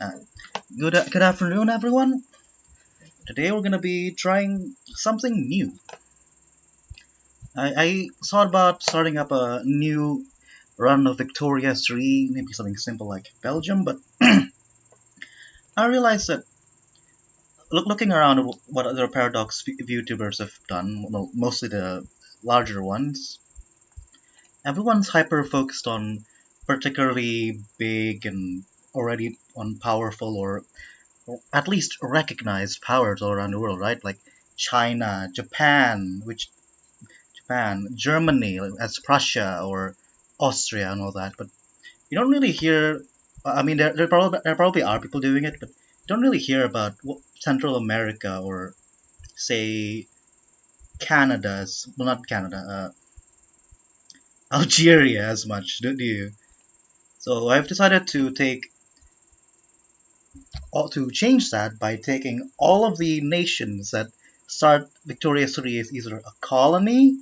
Uh, good afternoon, everyone. Today we're gonna be trying something new. I thought about starting up a new run of Victoria 3, maybe something simple like Belgium, but I realized that looking around at what other Paradox VTubers have done, well, mostly the larger ones, everyone's hyper focused on particularly big and already on powerful or at least recognized powers all around the world, right? Like China, Japan, Germany, like as Prussia or Austria and all that. But you don't really hear. I mean, there probably are people doing it, but you don't really hear about Central America or say Canada's. Well, not Canada. Algeria as much, do you? So I've decided to change that by taking all of the nations that start Victoria 3 as either a colony,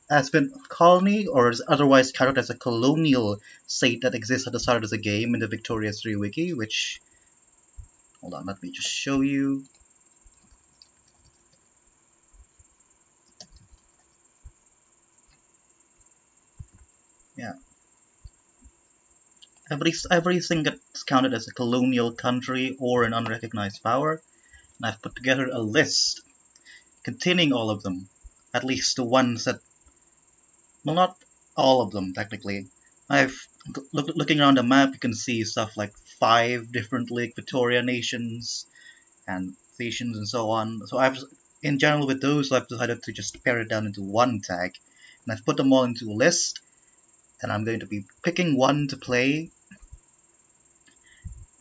has been a colony, or is otherwise counted as a colonial state that exists at the start of the game in the Victoria 3 wiki, which, hold on, let me just show you. Yeah, everything gets counted as a colonial country or an unrecognized power, and I've put together a list containing all of them, at least the ones that, well, not all of them technically. I've looking around the map, you can see stuff like 5 different Lake Victoria nations and nations and so on. So in general, with those, I've decided to just pare it down into one tag, and I've put them all into a list. And I'm going to be picking one to play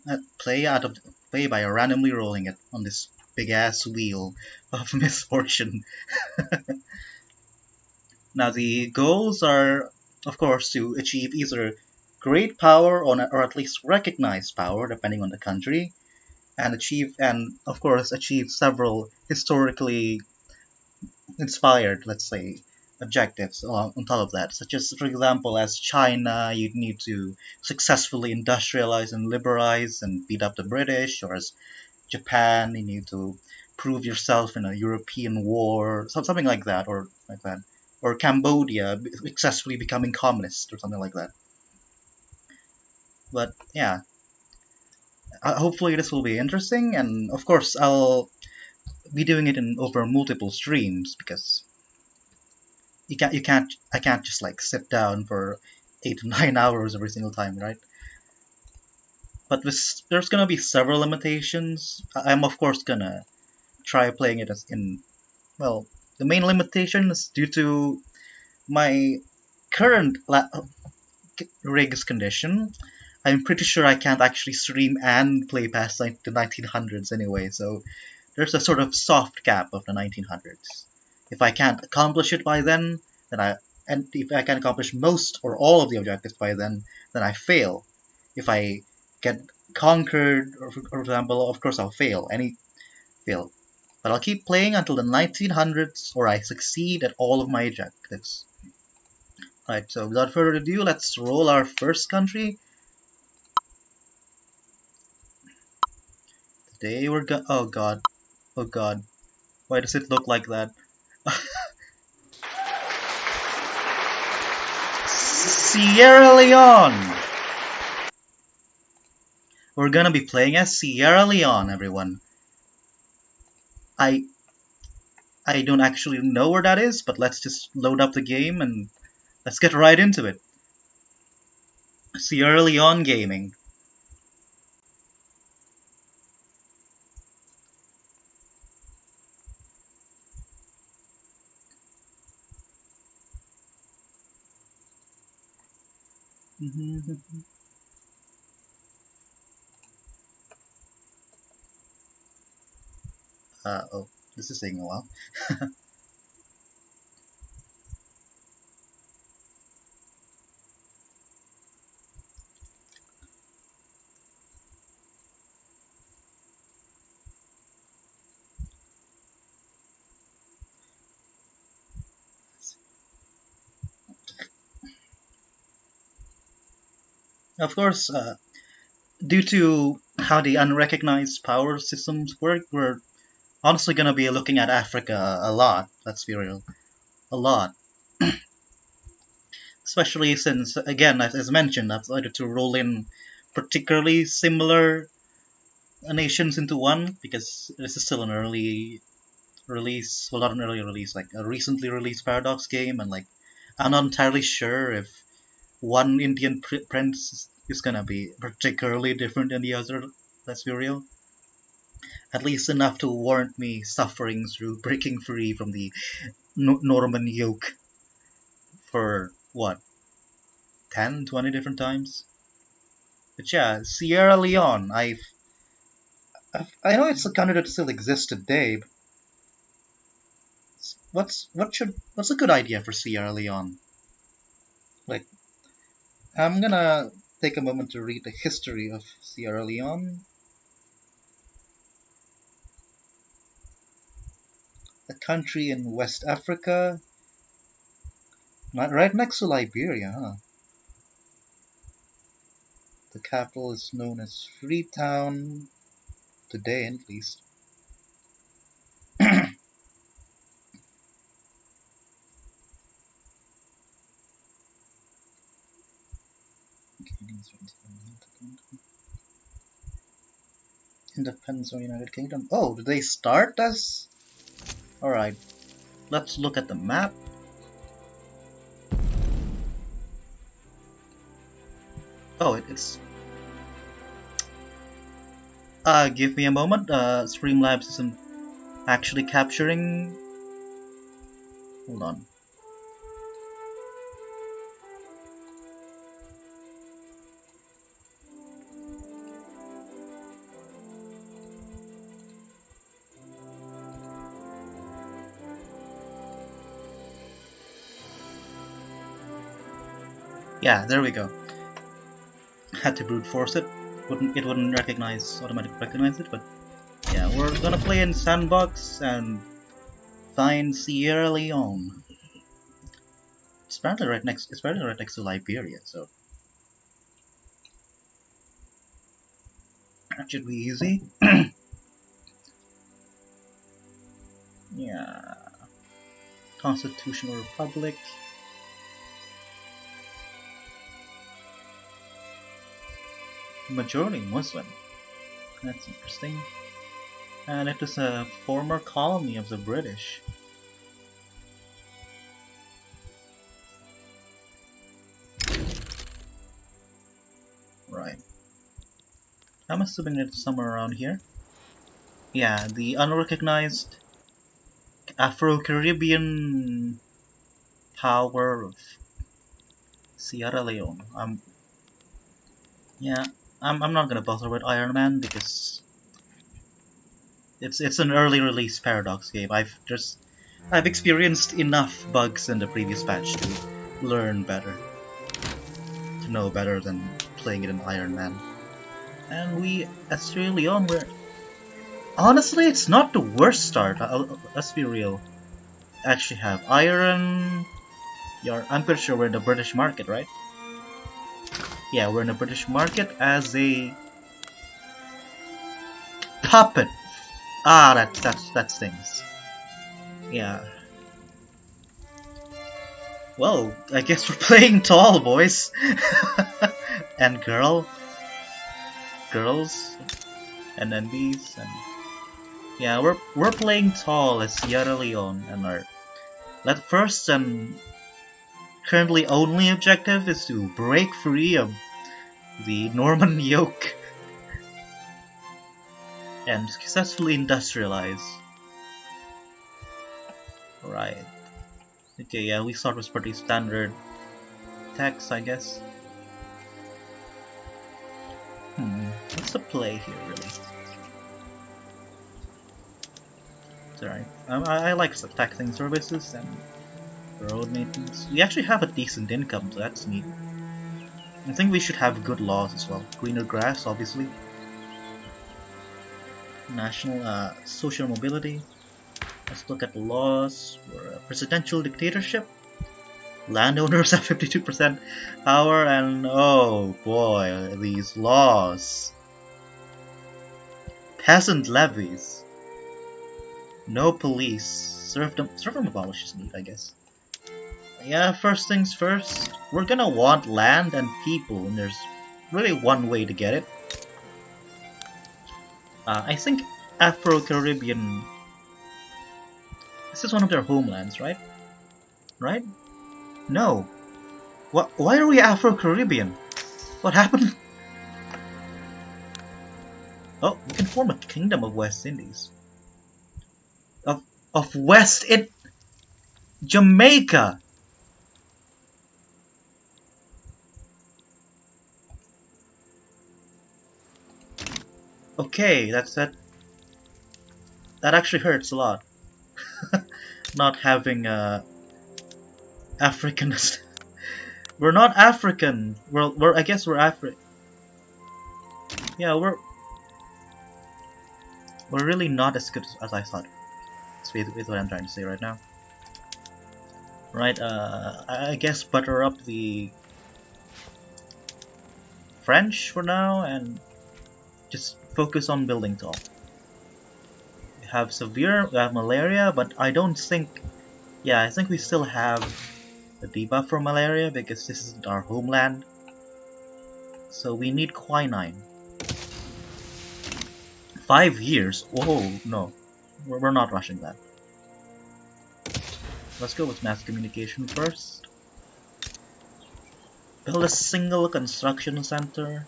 by randomly rolling it on this big ass wheel of misfortune. Now the goals are, of course, to achieve either great power or at least recognized power, depending on the country, and of course achieve several historically inspired, let's say, objectives on top of that, such as, for example, as China, you'd need to successfully industrialize and liberalize and beat up the British, or as Japan, you need to prove yourself in a European war, something like that, or Cambodia successfully becoming communist, or something like that. But yeah, hopefully this will be interesting, and of course I'll be doing it in over multiple streams because I can't just like sit down for 8 to 9 hours every single time, right? But there's gonna be several limitations. I'm of course gonna try playing it as in, well, the main limitation is due to my current rig's condition. I'm pretty sure I can't actually stream and play past the 1900s anyway, so there's a sort of soft cap of the 1900s. If I can't accomplish it by then and if I can accomplish most or all of the objectives by then I fail. If I get conquered, or for example, of course I'll fail. But I'll keep playing until the 1900s, or I succeed at all of my objectives. Right, so without further ado, let's roll our first country. Today we're go- oh god, why does it look like that? Sierra Leone! We're gonna be playing as Sierra Leone, everyone. I I don't actually know where that is, but let's just load up the game and let's get right into it. Sierra Leone gaming. Oh, this is taking a while. Of course, due to how the unrecognized power systems work, we're honestly gonna be looking at Africa a lot. Let's be real, a lot. Especially since, again, as mentioned, I've decided to roll in particularly similar nations into one because this is still an early release. Well, not an early release, like a recently released Paradox game, and like I'm not entirely sure if one Indian prince is gonna be particularly different than the other. Let's be real. At least enough to warrant me suffering through breaking free from the Norman yoke for what 10, 20 different times. But yeah, Sierra Leone. I know it's a country that still exists today. But what's a good idea for Sierra Leone? Like, I'm gonna take a moment to read the history of Sierra Leone, a country in West Africa, right next to Liberia. Huh? The capital is known as Freetown today, at least. Independence of the United Kingdom. Oh, did they start as? Alright, let's look at the map. Oh, it's. Give me a moment. Streamlabs isn't actually capturing. Hold on. Yeah, there we go. Had to brute force it. It wouldn't automatically recognize it, but yeah, we're gonna play in Sandbox and find Sierra Leone. It's apparently right next to Liberia, so that should be easy. Yeah. Constitutional Republic. Majority Muslim. That's interesting. And it is a former colony of the British. Right. I'm assuming it's somewhere around here. Yeah, the unrecognized Afro-Caribbean power of Sierra Leone. Yeah, I'm not gonna bother with Iron Man because it's an early release Paradox game. I've experienced enough bugs in the previous patch to learn better, to know better than playing it in Iron Man. And we, as Leon, we're honestly, it's not the worst start. Let's be real. Actually, have iron. I'm pretty sure we're in the British market, right? Yeah, we're in the British market as a puppet. Ah, that stings. Yeah. Well, I guess we're playing tall, boys. And girls, and NBs, and yeah, we're playing tall as Sierra Leone, and our first and currently only objective is to break free of the Norman yoke and successfully industrialize. Right. Okay, yeah, we start with pretty standard text, I guess. What's the play here, really? It's alright. I like taxing services and road maintenance. We actually have a decent income, so that's neat. I think we should have good laws as well. Greener grass, obviously. National social mobility. Let's look at the laws for a presidential dictatorship. Landowners have 52% power, and oh boy, these laws. Peasant levies. No police. Serfdom abolishes need, I guess. Yeah, first things first. We're gonna want land and people, and there's really one way to get it. I think Afro-Caribbean. This is one of their homelands, right? Right? No. What? Why are we Afro-Caribbean? What happened? Oh, we can form a kingdom of West Indies. Of West it Jamaica. Okay, that actually hurts a lot. Not having African. We're not African. We're I guess we're Afri. Yeah, we're really not as good as I thought. That's what I'm trying to say right now. Right, I guess butter up the French for now and just focus on building tall. We have malaria, but I don't think, yeah, I think we still have the debuff for malaria because this isn't our homeland. So we need quinine. 5 years? Oh, no. We're not rushing that. Let's go with mass communication first. Build a single construction center.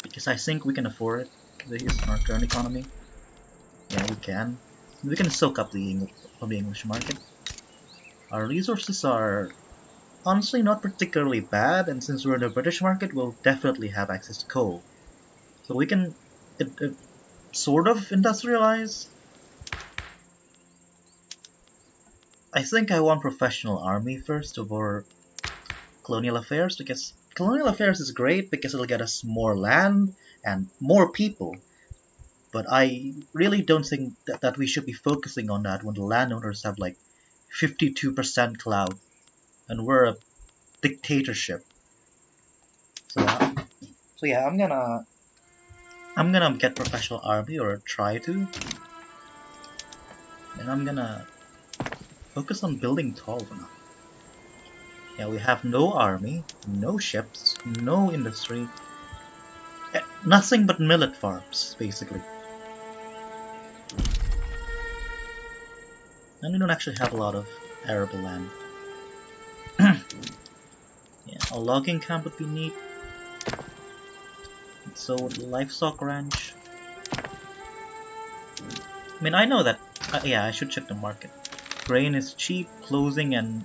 Because I think we can afford it based on our current economy. Yeah, we can. We can soak up the English market. Our resources are honestly not particularly bad, and since we're in the British market, we'll definitely have access to coal. So we can sort of industrialize. I think I want professional army first over colonial affairs, because colonial affairs is great because it'll get us more land and more people. But I really don't think that we should be focusing on that when the landowners have like 52% clout and we're a dictatorship. So yeah, I'm gonna get professional army or try to, and I'm gonna focus on building tall for now. Yeah, we have no army, no ships, no industry, nothing but millet farms basically. And we don't actually have a lot of arable land. Yeah, a logging camp would be neat. So would livestock ranch. I mean, I know that. Yeah, I should check the market. Grain is cheap, clothing and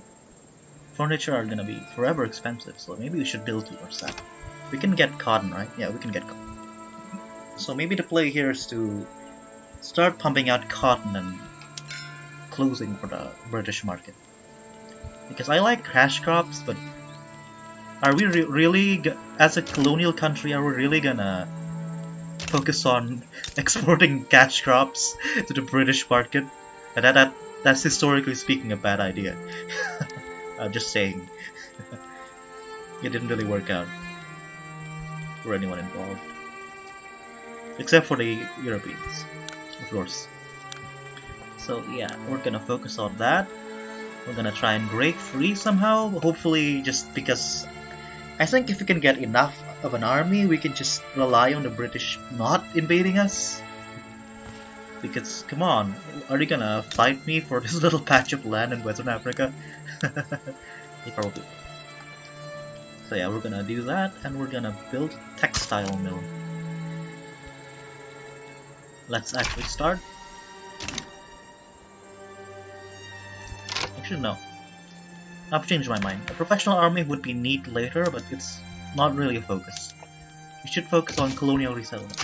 furniture are gonna be forever expensive, so maybe we should build towards that. We can get cotton, right? Yeah, we can get cotton. So maybe the play here is to start pumping out cotton and clothing for the British market. Because I like cash crops, but are we really, as a colonial country, are we really gonna focus on exporting cash crops to the British market? That's historically speaking a bad idea. I'm just saying. It didn't really work out for anyone involved. Except for the Europeans, of course. So yeah, we're gonna focus on that. We're gonna try and break free somehow, hopefully just because I think if we can get enough of an army, we can just rely on the British not invading us. Because, come on, are you gonna fight me for this little patch of land in Western Africa? They probably will. So yeah, we're gonna do that, and we're gonna build textile mill. Let's actually start. Actually, no. I've changed my mind. A professional army would be neat later, but it's not really a focus. We should focus on colonial resettlement.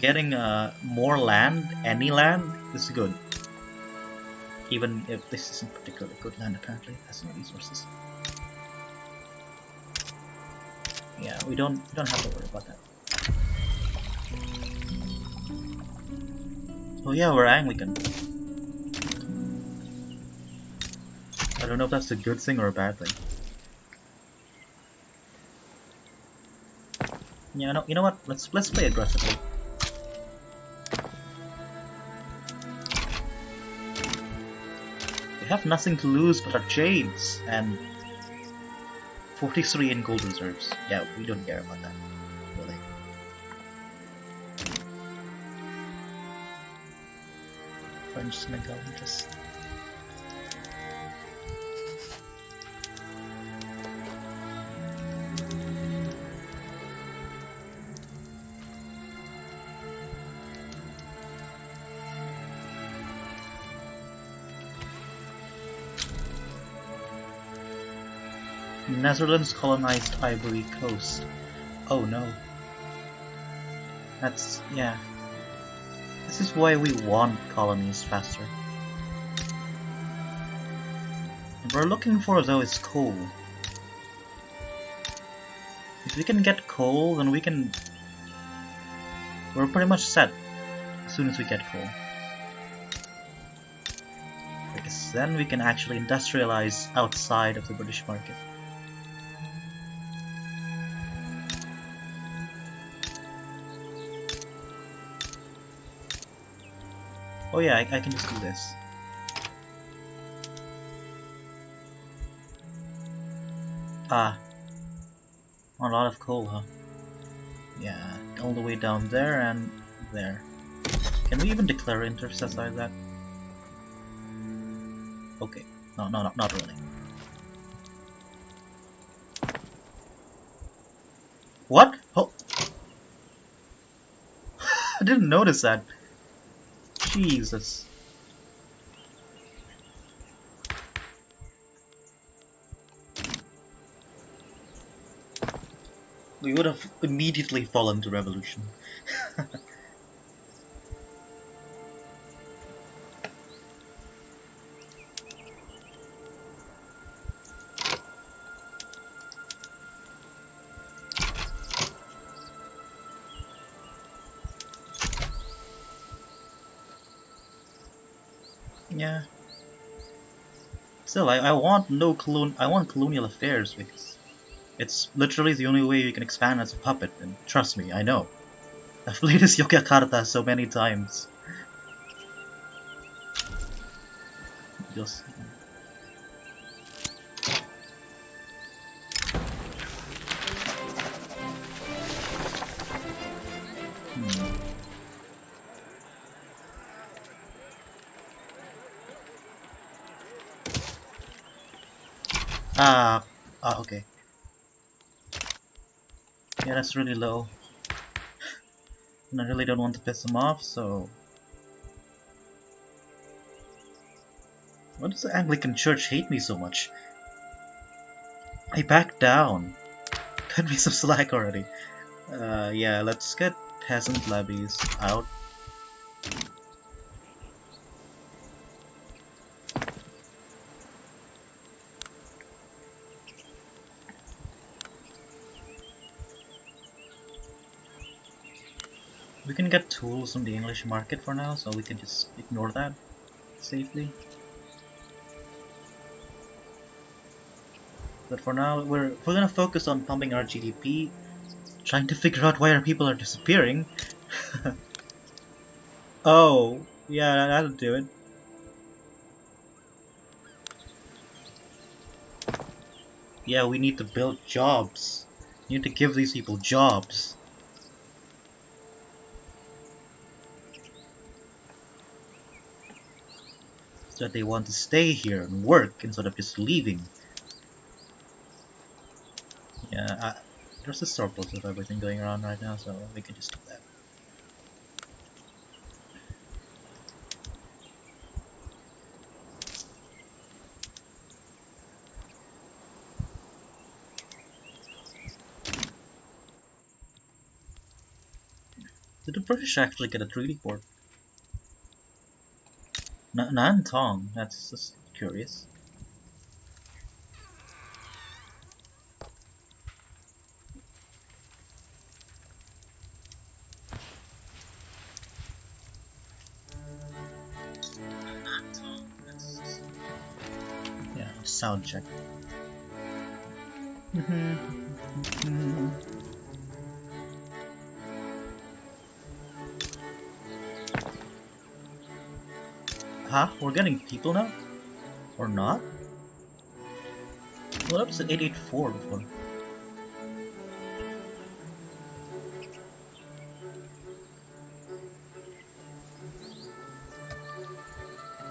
Getting more land, any land, is good. Even if this isn't particularly good land, apparently, it has no resources. Yeah, we don't have to worry about that. Oh yeah, we're Anglican. I don't know if that's a good thing or a bad thing. Yeah, no, you know what? Let's play aggressively. We have nothing to lose but our chains and 43 in gold reserves. Yeah, we don't care about that, really. I'm just gonna go and just... Netherlands colonized Ivory Coast. Oh no. That's... yeah. This is why we want colonies faster. What we're looking for though is coal. If we can get coal, then we can... we're pretty much set as soon as we get coal. Because then we can actually industrialize outside of the British market. Oh yeah, I can just do this. Ah. A lot of coal, huh? Yeah, all the way down there and there. Can we even declare intercepts like that? Okay. No, not really. What? Oh! I didn't notice that. Jesus. We would have immediately fallen to revolution. Yeah. Still, I want I want colonial affairs because it's literally the only way you can expand as a puppet, and trust me, I know. I've played as Yogyakarta so many times. Just... okay. Yeah, that's really low. And I really don't want to piss him off, so... Why does the Anglican Church hate me so much? I backed down. Cut me some slack already. Yeah, let's get peasant levies out. We can get tools from the English market for now, so we can just ignore that safely. But for now, we're gonna focus on pumping our GDP, trying to figure out why our people are disappearing. Oh, yeah, that'll do it. Yeah, we need to build jobs. We need to give these people jobs. So that they want to stay here and work instead of just leaving. Yeah, there's a surplus of everything going around right now, so we can just do that. Did the British actually get a treaty port? Nantong, that's just curious. Yeah, sound check. Huh? We're getting people now? Or not? Well, that was at 884 before.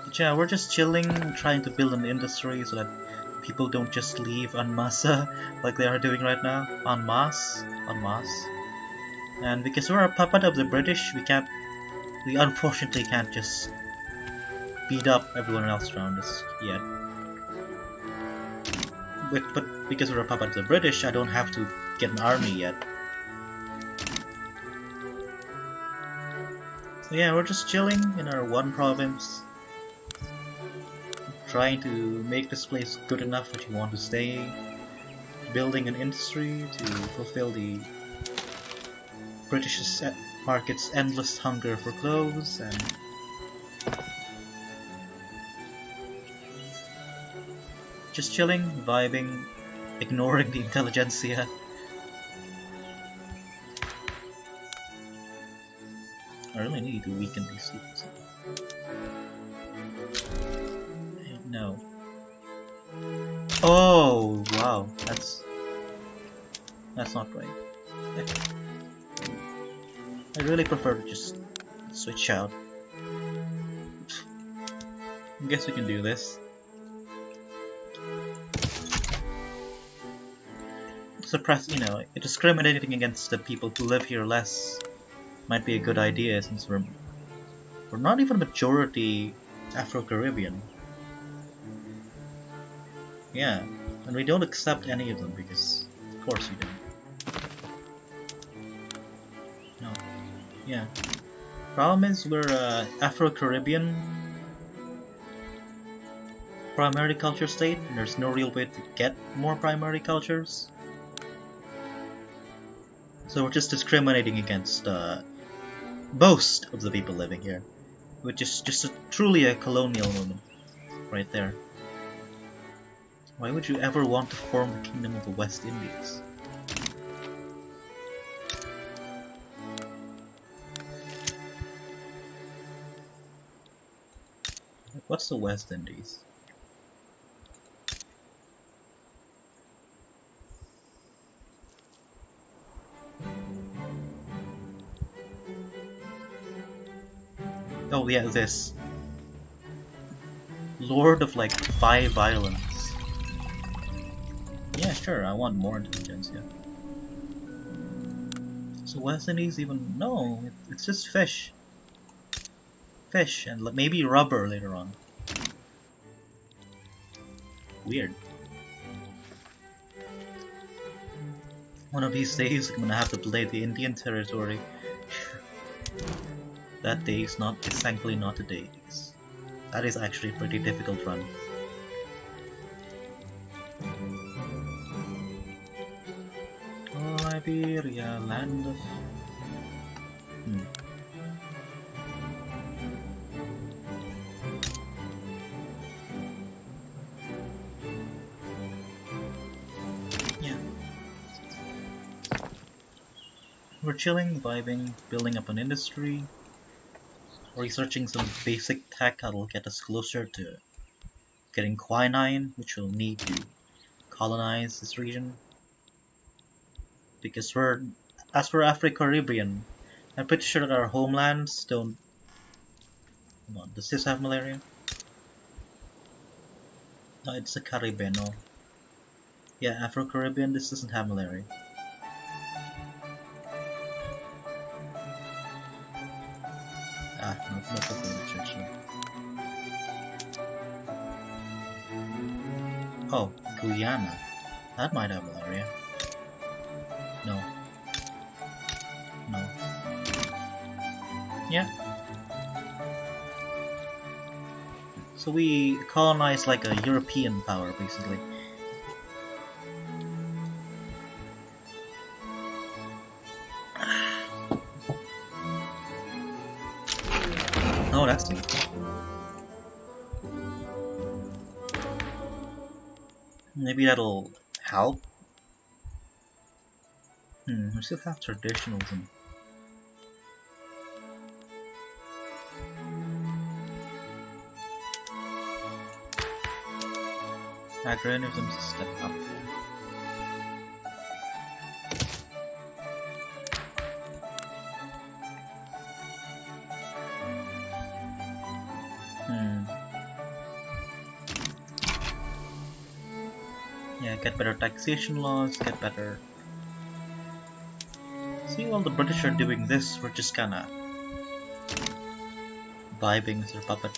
But yeah, we're just chilling, trying to build an industry so that people don't just leave en masse like they are doing right now. En masse. En masse. And because we're a puppet of the British, we unfortunately can't just beat up everyone else around us yet. But because we're a puppet of the British, I don't have to get an army yet. So yeah, we're just chilling in our one province, trying to make this place good enough that you want to stay, building an industry to fulfill the British market's endless hunger for clothes, and just chilling, vibing, ignoring the intelligentsia. I really need to weaken these cities. No. Oh wow, that's not right. I really prefer to just switch out. I guess we can do this. Suppress, discriminating against the people who live here less might be a good idea, since we're not even a majority Afro-Caribbean. Yeah, and we don't accept any of them because, of course, we don't. No. Yeah. Problem is, we're Afro-Caribbean primary culture state, and there's no real way to get more primary cultures. So we're just discriminating against most of the people living here, which is just truly a colonial moment, right there. Why would you ever want to form the Kingdom of the West Indies? What's the West Indies? Oh yeah, this. Lord of like 5 islands. Yeah, sure, I want more intelligence, yeah. So West Indies even... No, it's just fish. Fish, and maybe rubber later on. Weird. One of these days I'm gonna have to play the Indian territory. That day is thankfully not a day. That is actually a pretty difficult run. Oh, Iberia, land of... Yeah. We're chilling, vibing, building up an industry, researching some basic tech that'll get us closer to getting quinine, which we'll need to colonize this region. Because as we're Afro-Caribbean, I'm pretty sure that our homelands don't... Hold on, does this have malaria? No, it's a Caribeno. Yeah, Afro-Caribbean, this doesn't have malaria. Ah, no research. Oh, Guyana. That might have malaria. No. No. Yeah. So we colonized like a European power, basically. Oh, that's it. Maybe that'll help. We still have traditionalism. Agrarianism is a step up. Yeah, get better taxation laws, get better. See, while the British are doing this, we're just kinda vibing as their puppet.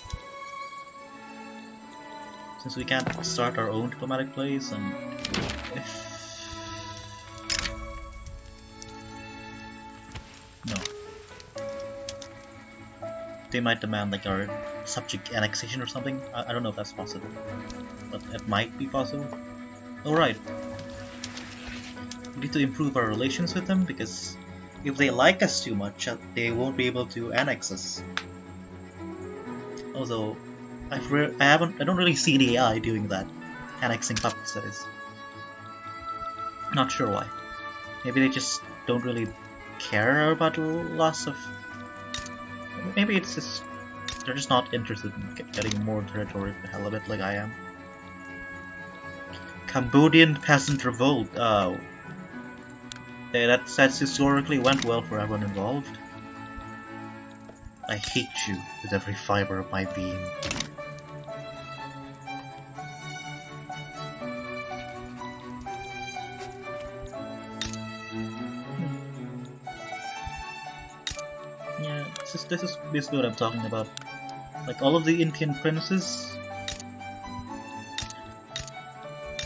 Since we can't start our own diplomatic plays, and if... No. They might demand like our subject annexation or something. I don't know if that's possible, but it might be possible. Alright. We need to improve our relations with them, because if they like us too much, they won't be able to annex us. Although, I don't really see the AI doing that. Annexing puppets, that is. Not sure why. Maybe they just don't really care about the loss of... Maybe it's just... They're just not interested in getting more territory for the hell of it, like I am. Cambodian peasant revolt. Oh. Yeah, that's historically went well for everyone involved. I hate you with every fiber of my being. Yeah, this is basically what I'm talking about. Like all of the Indian princes,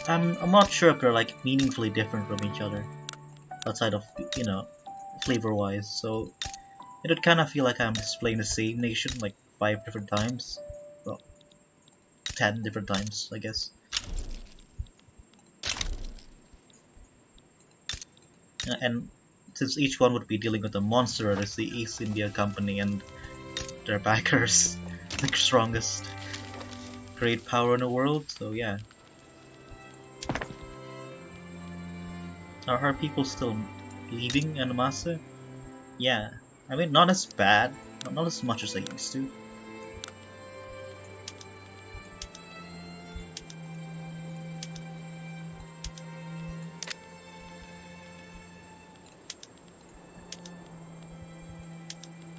I'm not sure if they're like meaningfully different from each other, outside of flavor-wise. So it would kind of feel like I'm displaying the same nation like 5 different times. Well, 10 different times, I guess. And since each one would be dealing with a monster that is the East India Company and their backers, the strongest great power in the world, so yeah. Are people still leaving en masse? Yeah. I mean, not as bad, not as much as I used to.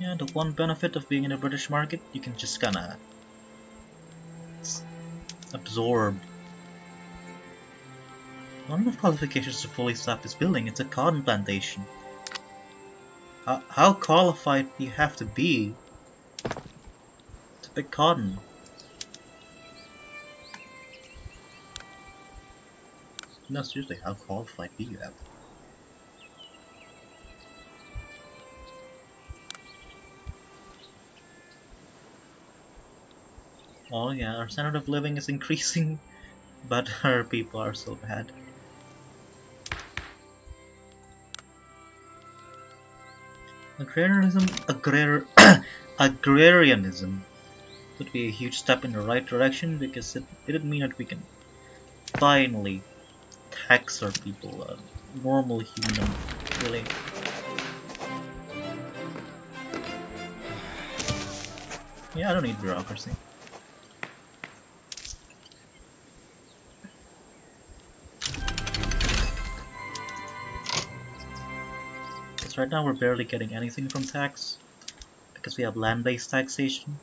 Yeah, the one benefit of being in the British market, you can just kinda absorb. Not enough qualifications to fully staff this building, it's a cotton plantation. How qualified do you have to be to pick cotton? No, seriously, how qualified do you have? Oh yeah, our standard of living is increasing, but our people are so bad. Agrarianism would be a huge step in the right direction, because it'd mean that we can finally tax our people, normal human, really. Yeah, I don't need bureaucracy. Because right now we're barely getting anything from tax, because we have land-based taxation.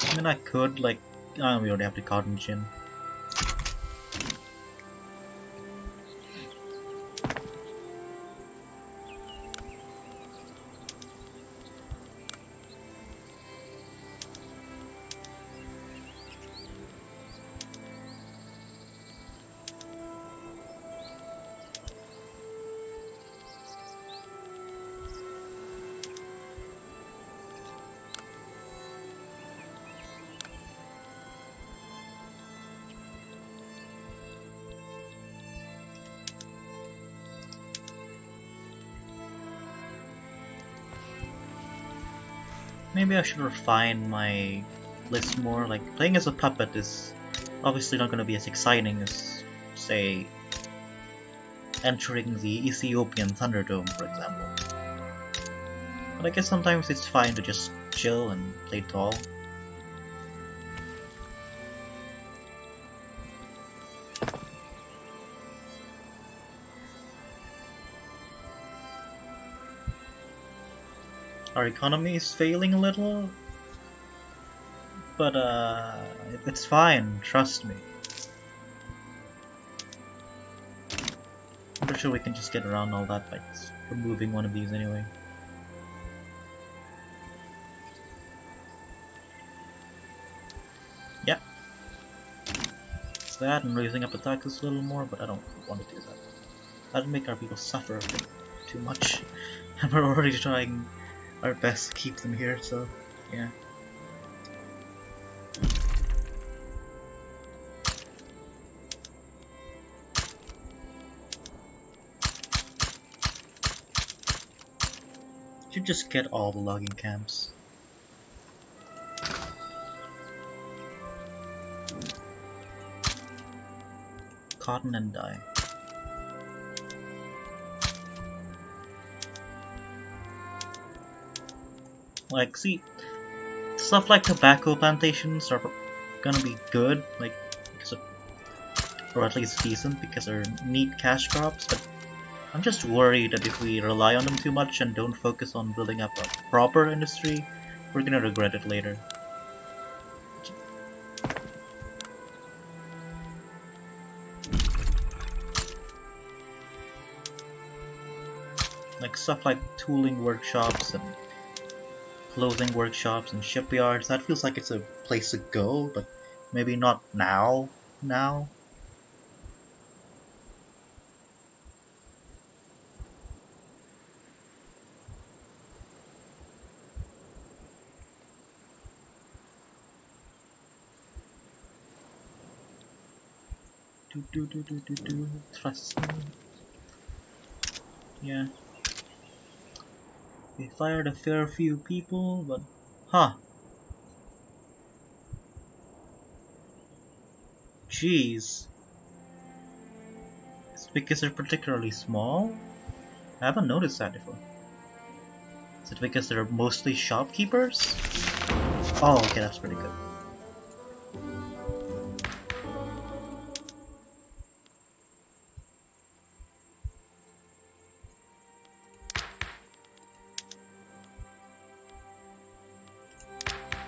I mean, I could, like, we already have the cotton gin. Maybe I should refine my list more. Like, playing as a puppet is obviously not going to be as exciting as, say, entering the Ethiopian Thunderdome, for example. But I guess sometimes it's fine to just chill and play tall. Our economy is failing a little, but it's fine, trust me. I'm pretty sure we can just get around all that by just removing one of these anyway. Yeah. That and raising up attacks a little more, but I don't want to do that. That'd make our people suffer a bit too much. And we're already trying our best to keep them here, so yeah. Should just get all the logging camps. Cotton and dye. Like, see, stuff like tobacco plantations are gonna be good, like, because of, or at least decent, because they're neat cash crops, but I'm just worried that if we rely on them too much and don't focus on building up a proper industry, we're gonna regret it later. Like stuff like tooling workshops and clothing workshops and shipyards, that feels like it's a place to go, but maybe not now. Trust me. Yeah. We fired a fair few people, but... Huh. Jeez. It's because they're particularly small? I haven't noticed that before. Is it because they're mostly shopkeepers? Oh, okay, that's pretty good.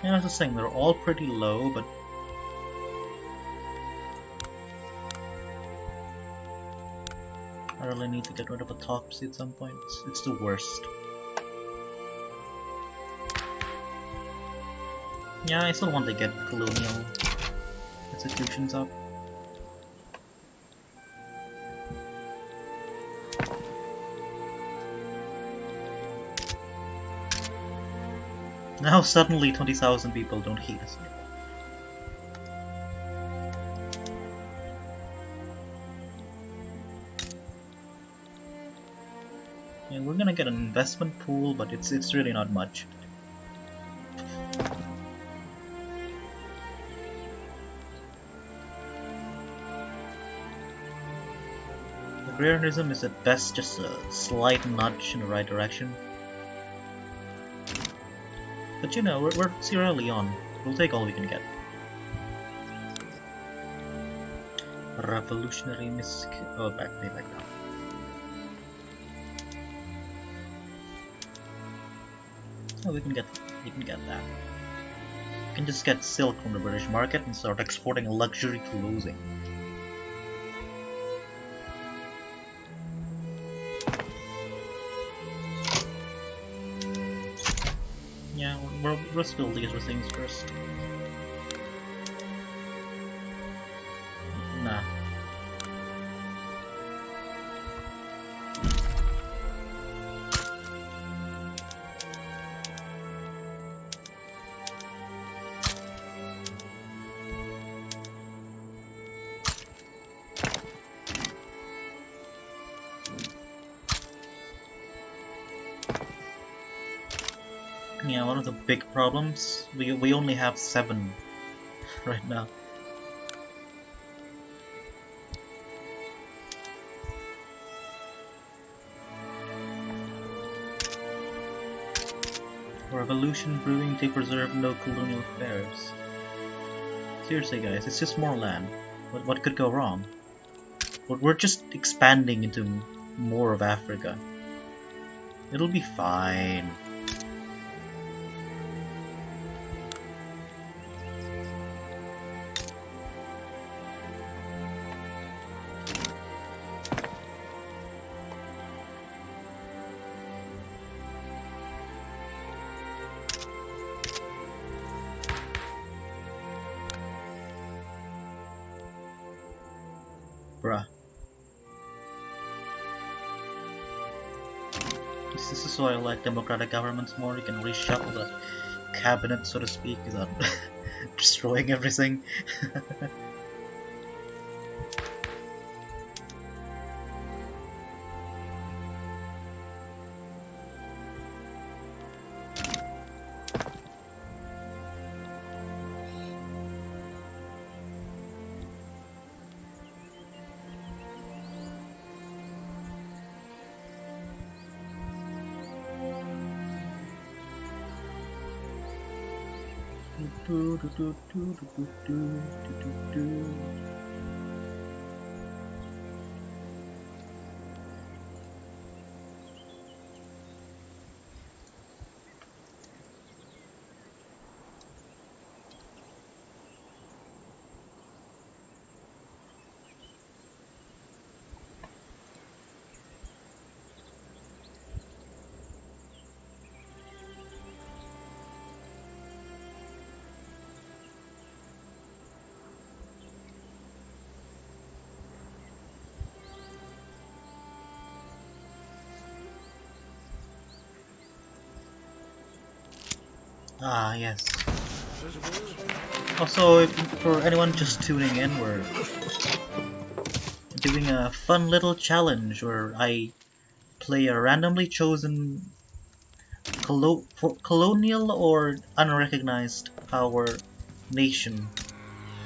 Yeah, that's the thing, they're all pretty low, but... I really need to get rid of autopsy at some point. It's the worst. Yeah, I still want to get Colonial institutions up. Now suddenly 20,000 people don't hate us anymore. Yeah, we're gonna get an investment pool, but it's really not much. Agrarianism is at best just a slight nudge in the right direction. But you know, we're Sierra Leone. We'll take all we can get. Revolutionary misc. Oh, back now. Oh, we can get that. We can just get silk from the British market and start exporting luxury clothing. Yeah, we'll spill these things first. Nah. Yeah, one of the big problems, we only have 7 right now. Revolution brewing to preserve no colonial affairs. Seriously guys, it's just more land. What could go wrong? We're just expanding into more of Africa. It'll be fine. Bruh. This is why I like democratic governments more. You can reshuffle the cabinet, so to speak, without destroying everything. Ah, yes. Also, for anyone just tuning in, we're doing a fun little challenge where I play a randomly chosen colonial or unrecognized power nation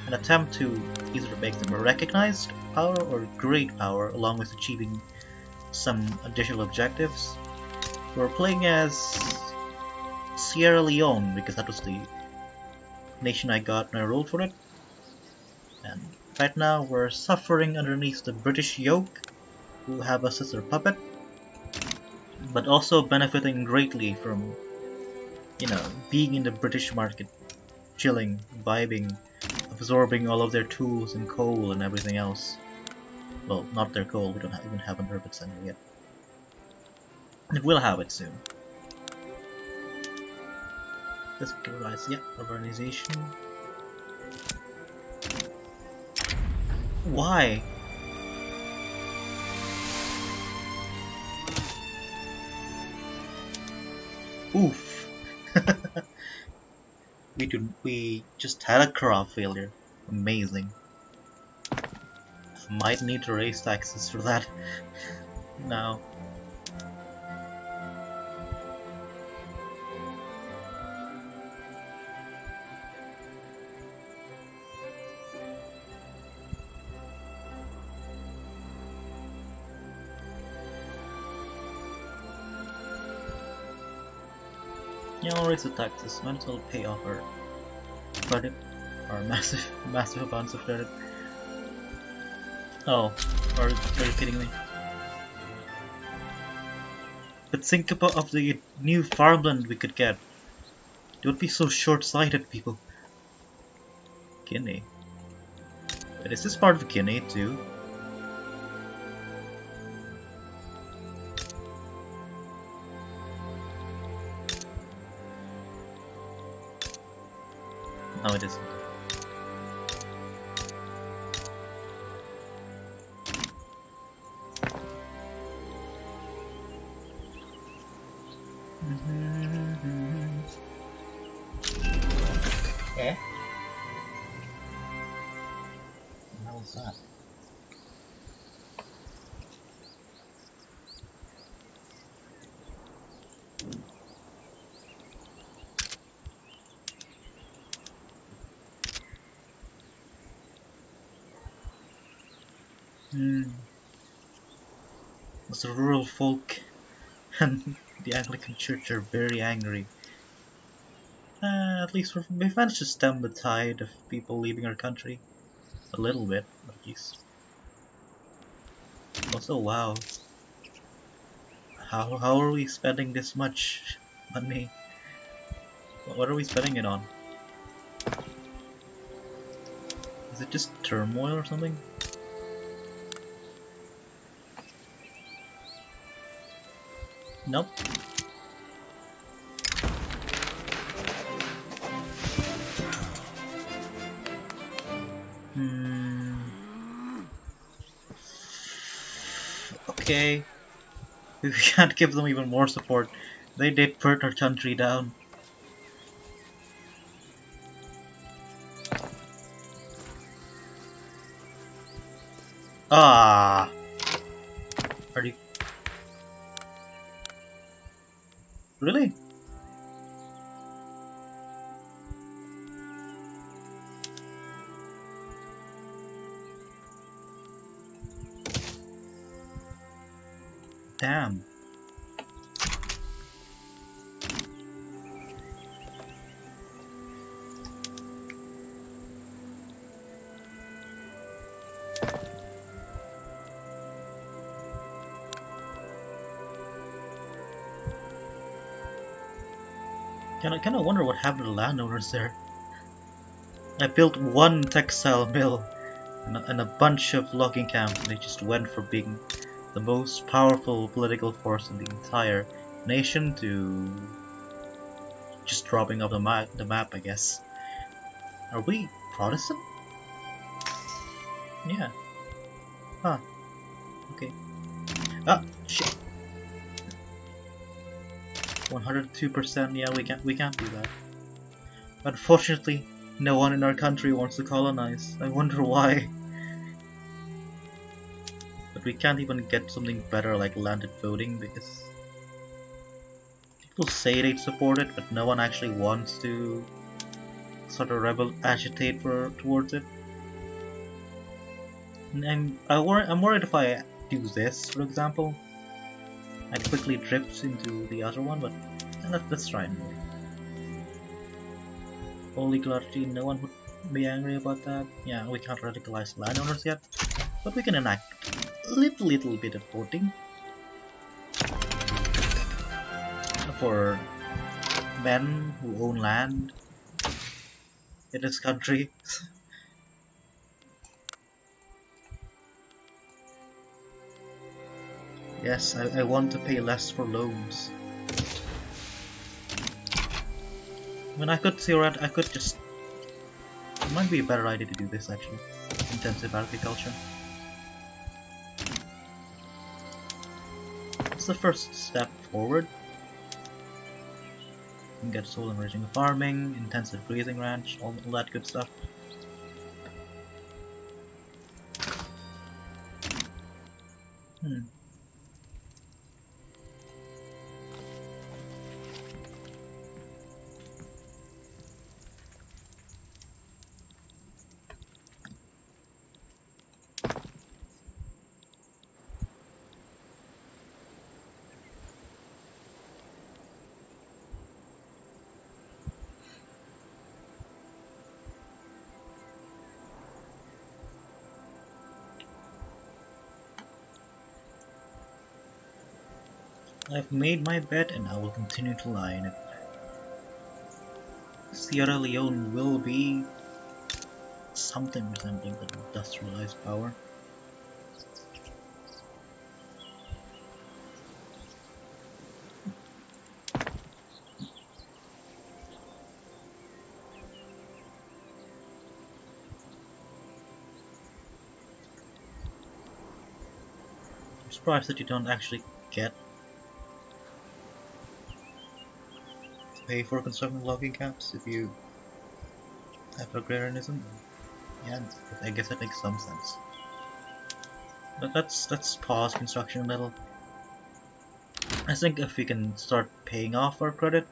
and attempt to either make them a recognized power or great power along with achieving some additional objectives. We're playing as Sierra Leone because that was the nation I got when I rolled for it. And right now we're suffering underneath the British yoke, who have us as their puppet, but also benefiting greatly from, being in the British market, chilling, vibing, absorbing all of their tools and coal and everything else. Well, not their coal, we don't even have an urban center yet. It will have it soon. Let's categorize, yeah, urbanization. Why? Oof. We just had a crop failure. Amazing. I might need to raise taxes for that. Now. Yeah, I'll raise the taxes. Might as well pay off our credit. Our massive, massive amounts of credit. Oh, are you kidding me? But think about of the new farmland we could get. Don't be so short-sighted, people. Guinea. But is this part of Guinea too? No, it isn't. Eh? What the hell is that? Hmm. The rural folk and the Anglican Church are very angry. At least we've managed to stem the tide of people leaving our country. A little bit, at least. Also, wow. How are we spending this much money? What are we spending it on? Is it just turmoil or something? Nope. Hmm. Okay. We can't give them even more support. They did burn our country down. Ah. Are you really? Damn. Kind of wonder what happened to the landowners there. I built one textile mill and a bunch of logging camps, and they just went from being the most powerful political force in the entire nation to just dropping off the map, I guess. Are we Protestant? Yeah. Huh. Okay. Ah, shit. 102%. Yeah, we can't do that. Unfortunately, no one in our country wants to colonize. I wonder why. But we can't even get something better like landed voting because people say they support it, but no one actually wants to sort of rebel agitate for towards it. And I'm worried if I do this, for example, I'd quickly drift into the other one. But let's try anyway. Holy clergy, no one would be angry about that. Yeah, we can't radicalize landowners yet, but we can enact a little bit of voting for men who own land in this country. Yes, I want to pay less for loans. I mean, I could just. It might be a better idea to do this actually. Intensive agriculture. It's the first step forward. You can get soil enriching farming, intensive grazing ranch, all that good stuff. Hmm. I've made my bed and I will continue to lie in it. Sierra Leone will be something resembling an industrialized power. I'm surprised that you don't actually get to pay for constructing logging camps if you have agrarianism. Yeah, I guess that makes some sense. But let's pause construction a little. I think if we can start paying off our credit,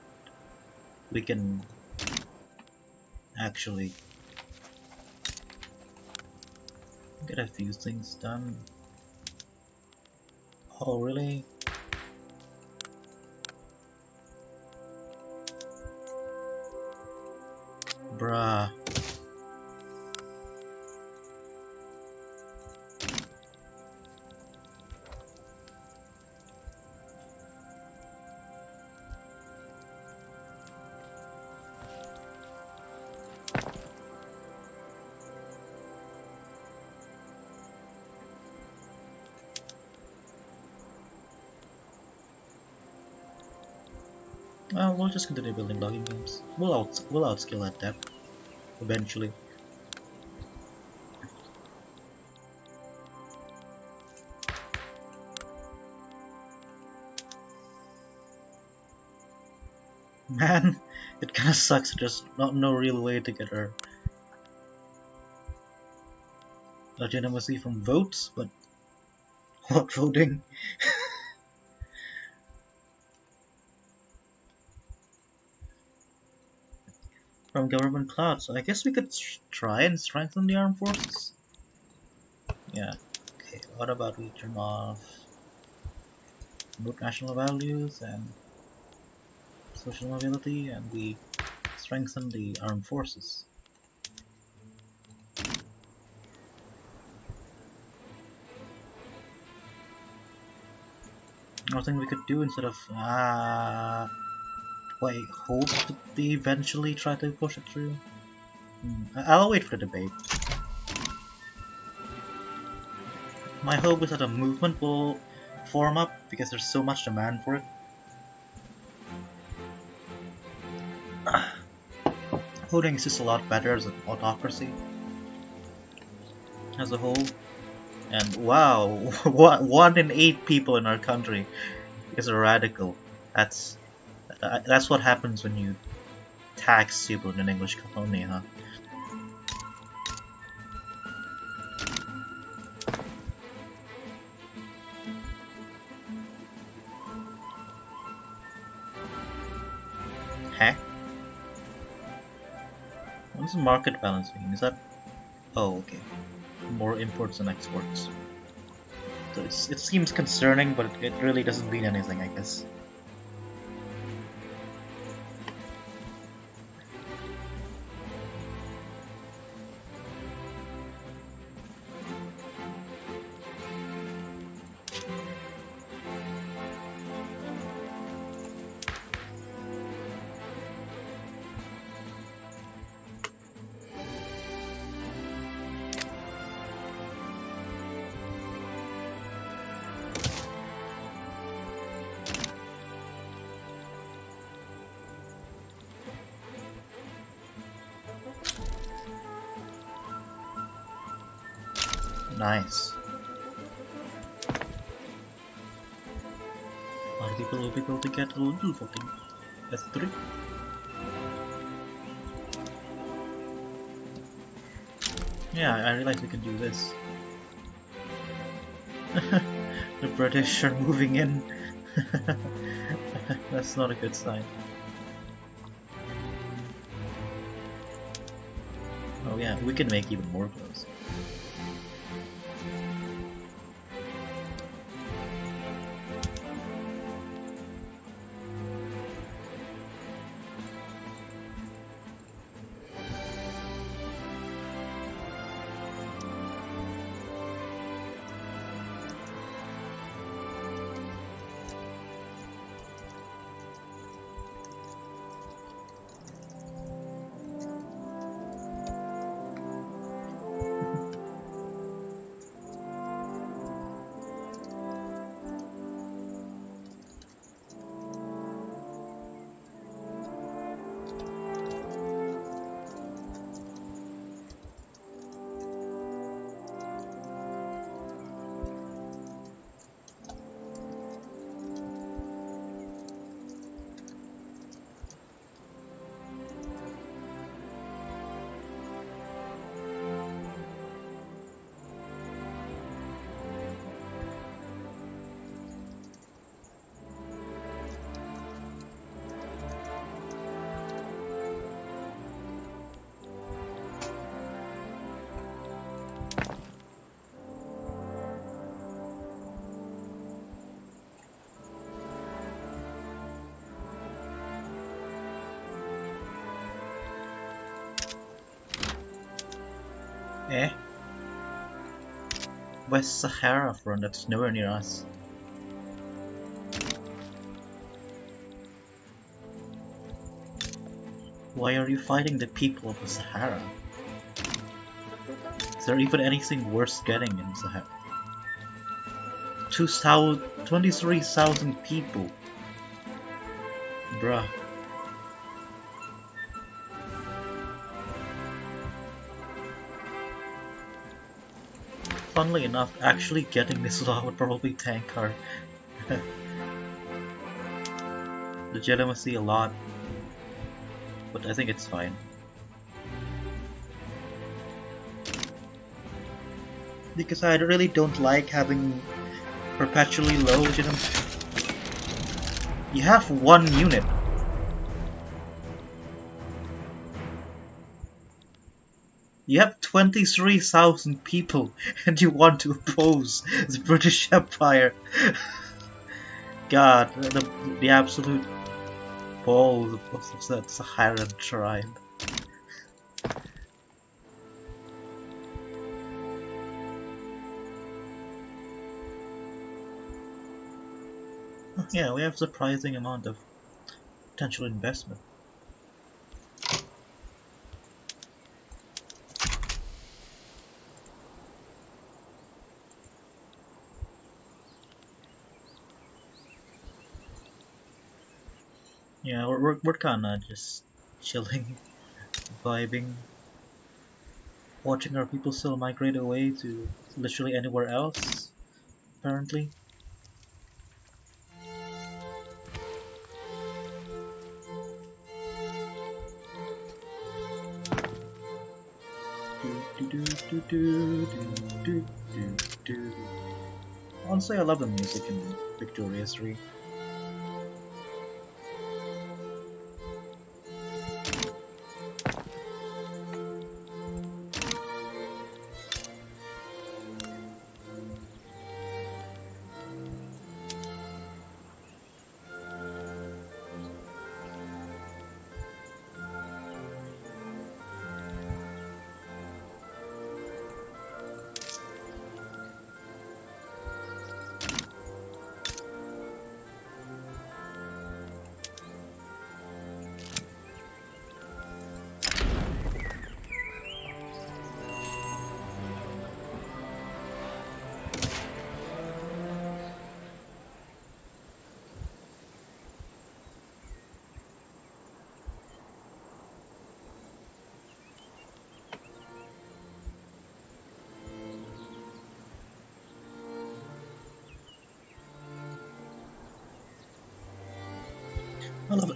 we can actually get a few things done. Oh, really? Bruh. Well, we'll just continue building logging games. We'll outskill at depth eventually. Man, it kinda sucks. There's not no real way to get our legitimacy from votes, but what voting? From government clout, so I guess we could try and strengthen the armed forces. Yeah. Okay. What about we turn off both national values and social mobility, and we strengthen the armed forces? Nothing we could do instead of wait, hope to they eventually try to push it through. I'll wait for the debate. My hope is that a movement will form up because there's so much demand for it. Voting is just a lot better as an autocracy as a whole. And wow, 1 in 8 people in our country is a radical. That's that's what happens when you tax people in an English colony, huh? Heck, what does market balance mean? Is that? Oh, okay. More imports and exports. So it seems concerning, but it really doesn't mean anything, I guess. Nice. A lot of people will be able to get a little voting. That's 3. Yeah, I realize we can do this. The British are moving in. That's not a good sign. Oh yeah, we can make even more clothes. Eh? West Sahara front, that's nowhere near us. Why are you fighting the people of the Sahara? Is there even anything worth getting in Sahara? 23,000 people. Bruh. Funnily enough, actually getting this law would probably tank our legitimacy a lot. But I think it's fine. Because I really don't like having perpetually low legitimacy. You have one unit. You have 23,000 people and you want to oppose the British Empire. God, the absolute balls of that Saharan tribe. Yeah, we have surprising amount of potential investment. Yeah, we're kinda just chilling, vibing, watching our people still migrate away to literally anywhere else, apparently. Honestly, I love the music in Victoria's 3.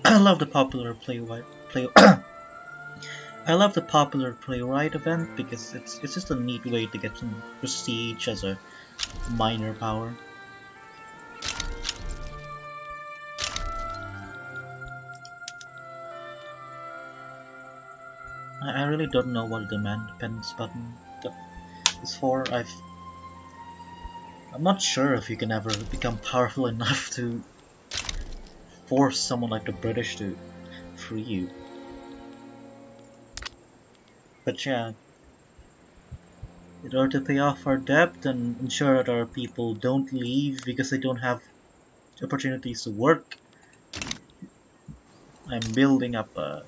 I love the popular I love the popular playwright event because it's just a neat way to get some prestige as a minor power. I really don't know what the demand depends button is for. I'm not sure if you can ever become powerful enough to force someone like the British to free you. But yeah, in order to pay off our debt and ensure that our people don't leave because they don't have opportunities to work, I'm building up a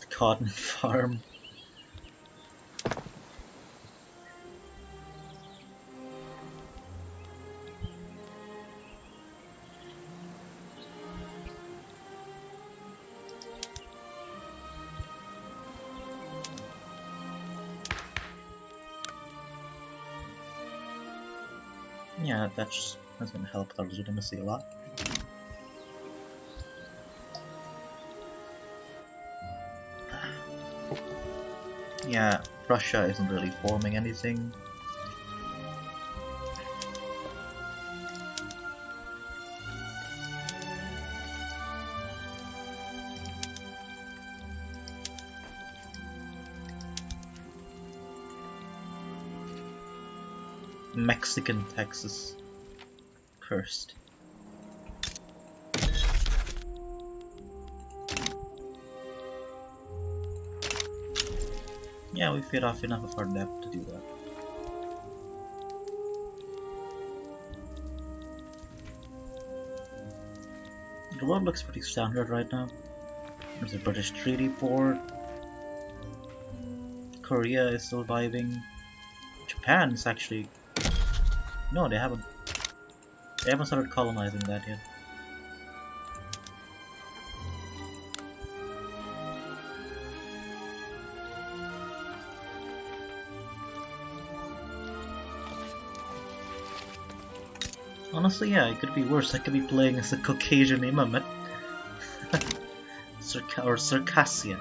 cotton farm. Yeah, that's gonna help our legitimacy a lot. Yeah, Russia isn't really forming anything. Mexican Texas. Cursed. Yeah, we fit off enough of our depth to do that. The world looks pretty standard right now. There's a British treaty port. Korea is still vibing. Japan is actually... No, they haven't. They haven't started colonizing that yet. Honestly, yeah, it could be worse. I could be playing as a Caucasian Imamet. Or Circassian.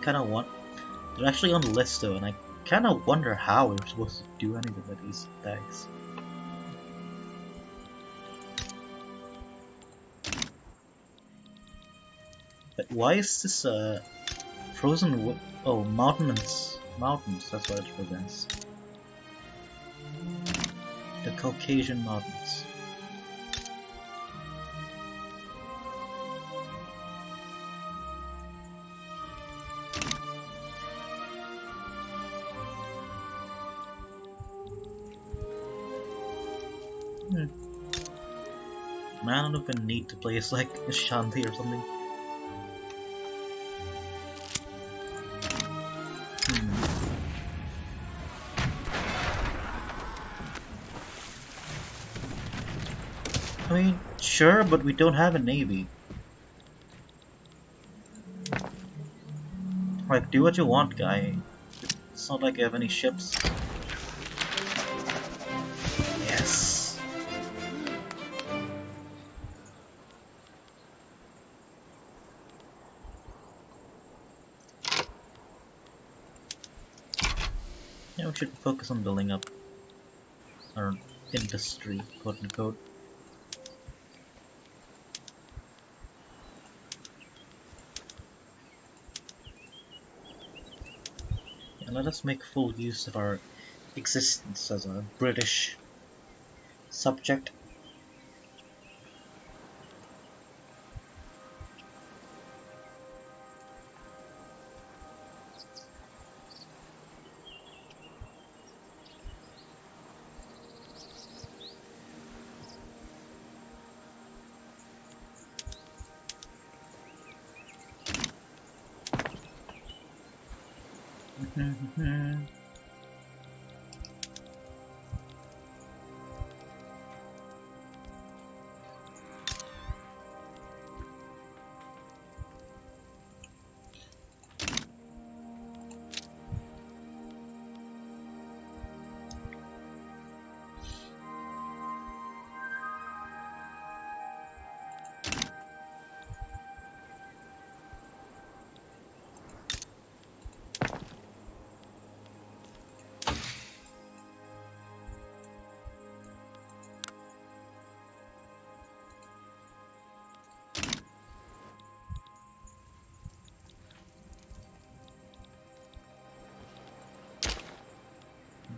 Kinda want. They're actually on the list though, and I kinda wonder how we're supposed to do anything with these guys. But why is this frozen wood? Oh, mountains. Mountains, that's what it represents. The Caucasian Mountains. Man, I don't even need to play as like Ashanti or something. I mean, sure, but we don't have a navy. Like, do what you want, guy. It's not like you have any ships. Yes. Yeah, we should focus on building up our industry, quote unquote. And let us make full use of our existence as a British subject.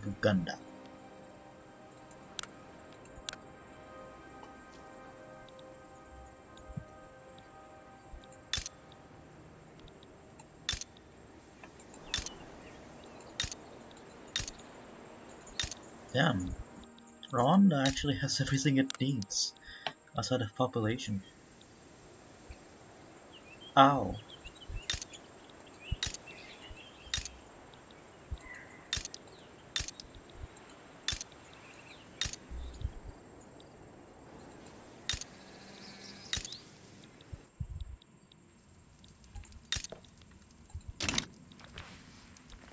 Uganda. Damn, Rwanda actually has everything it needs outside of population. Ow.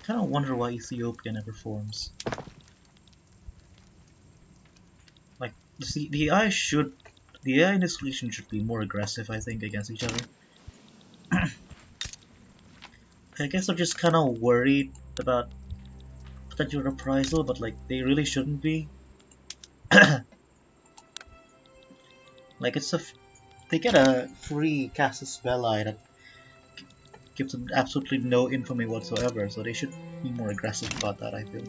Kinda wonder why Ethiopia never forms. Like, see, the AI in this region should be more aggressive, I think, against each other. I guess they're just kinda worried about potential reprisal, but like, they really shouldn't be. Like, they get a free Casus Belli that gives them absolutely no infamy whatsoever, so they should be more aggressive about that, I feel.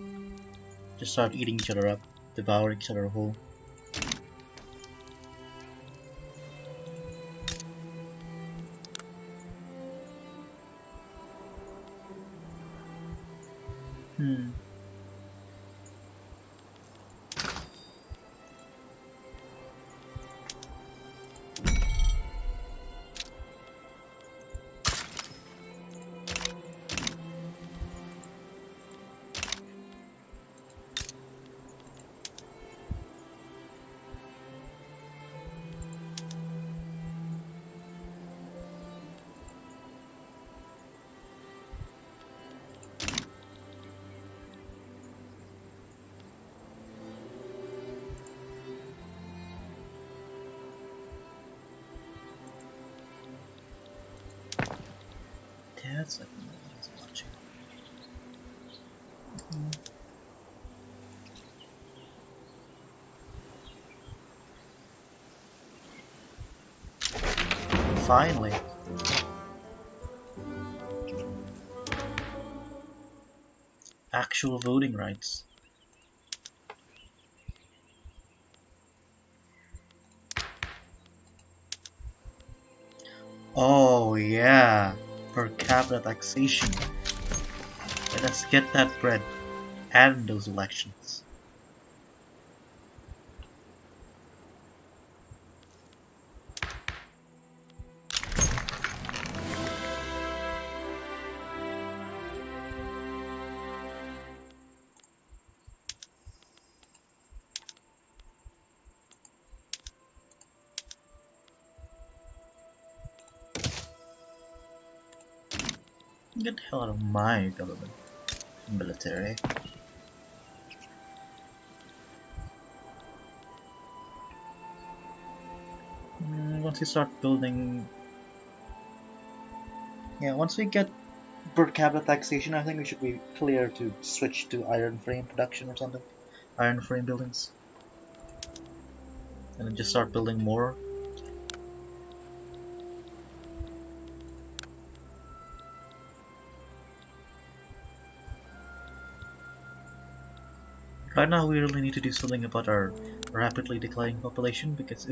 Just start eating each other up, devouring each other whole. Hmm. That's like nobody's watching. Finally. Actual voting rights. Oh yeah, per capita taxation. Let us get that bread and those elections. Get the hell out of my government. Military. Once you start building... Yeah, once we get per capita taxation, I think we should be clear to switch to iron frame production or something. Iron frame buildings. And then just start building more. Right now we really need to do something about our rapidly declining population because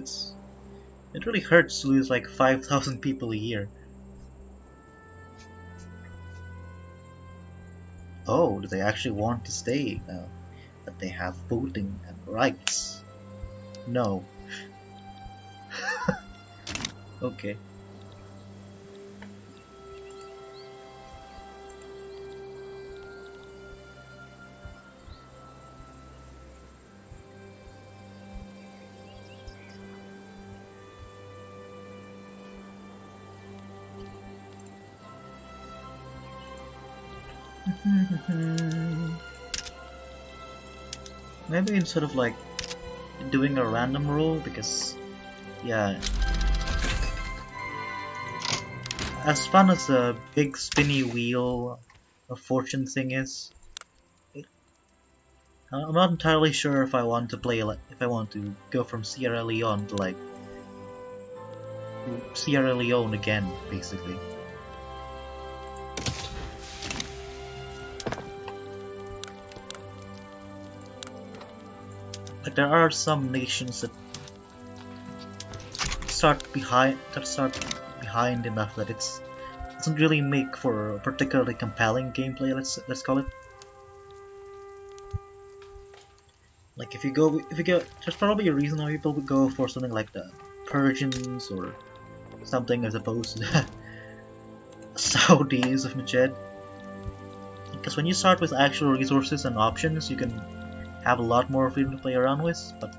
it really hurts to lose like 5,000 people a year. Oh, do they actually want to stay now that they have voting and rights? No. Okay. Maybe instead of like doing a random roll, because yeah, as fun as the big spinny wheel of fortune thing is, I'm not entirely sure if I want to play like if I want to go from Sierra Leone to like Sierra Leone again, basically. Like there are some nations that start behind enough that it doesn't really make for a particularly compelling gameplay. Let's call it. Like if you go, there's probably a reason why people would go for something like the Persians or something as opposed to the Saudis of Majed. Because when you start with actual resources and options, you can have a lot more freedom to play around with. But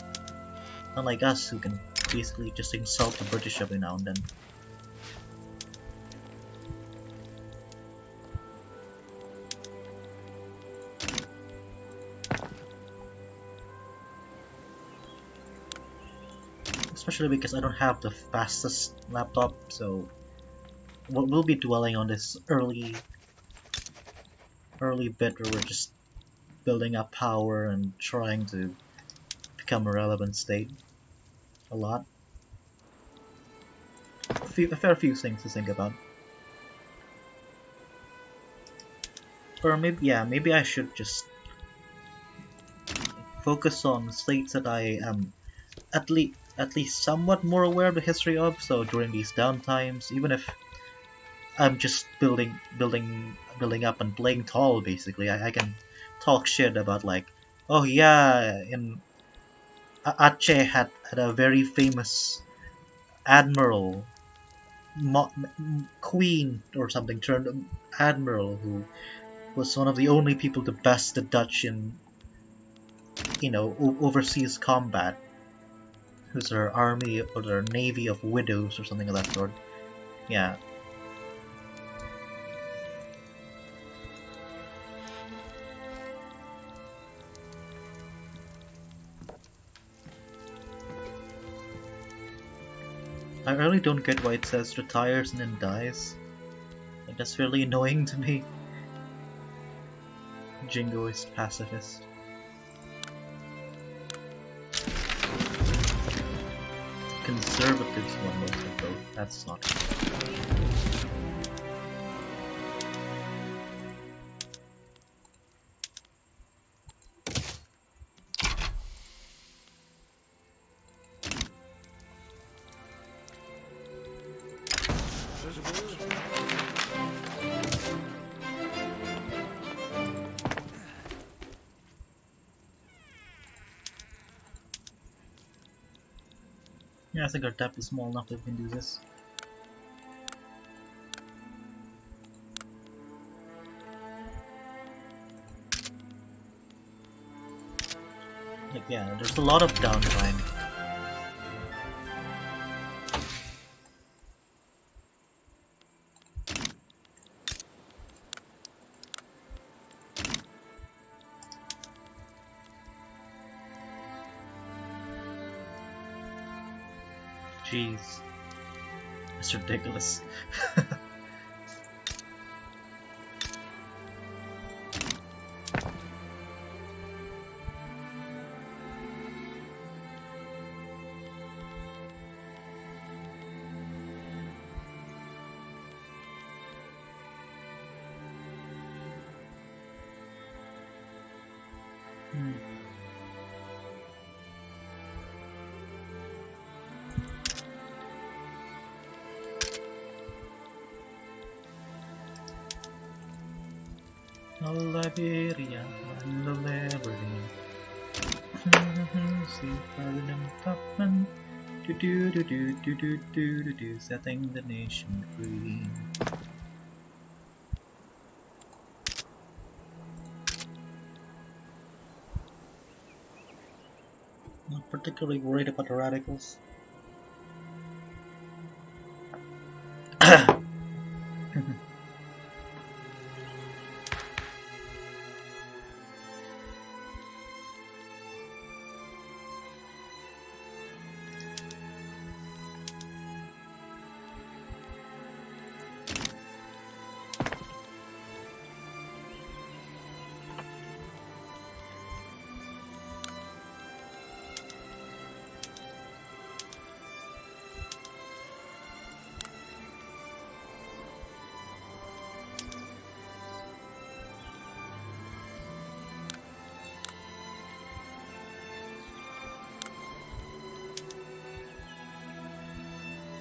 unlike us, who can basically just insult the British every now and then. Especially because I don't have the fastest laptop, so we'll be dwelling on this early bit where we're just building up power and trying to become a relevant state a lot. A fair few things to think about. Or maybe, yeah, maybe I should just focus on states that I am at least somewhat more aware of the history of. So during these downtimes, even if I'm just building up and playing tall, basically, I can talk shit about like, oh yeah, in Aceh had a very famous admiral, queen or something turned admiral who was one of the only people to best the Dutch in overseas combat. Who's their army or their navy of widows or something of that sort. Yeah. I really don't get why it says retires and then dies. Like, that's really annoying to me. Jingoist pacifist. Conservatives want most of both. That's not true. Yeah, I think our depth is small enough that we can do this. Like, yeah, there's a lot of downtime. Jeez. That's ridiculous. No Liberia, no liberty. See President Tubman, setting the nation free. Not particularly worried about the radicals.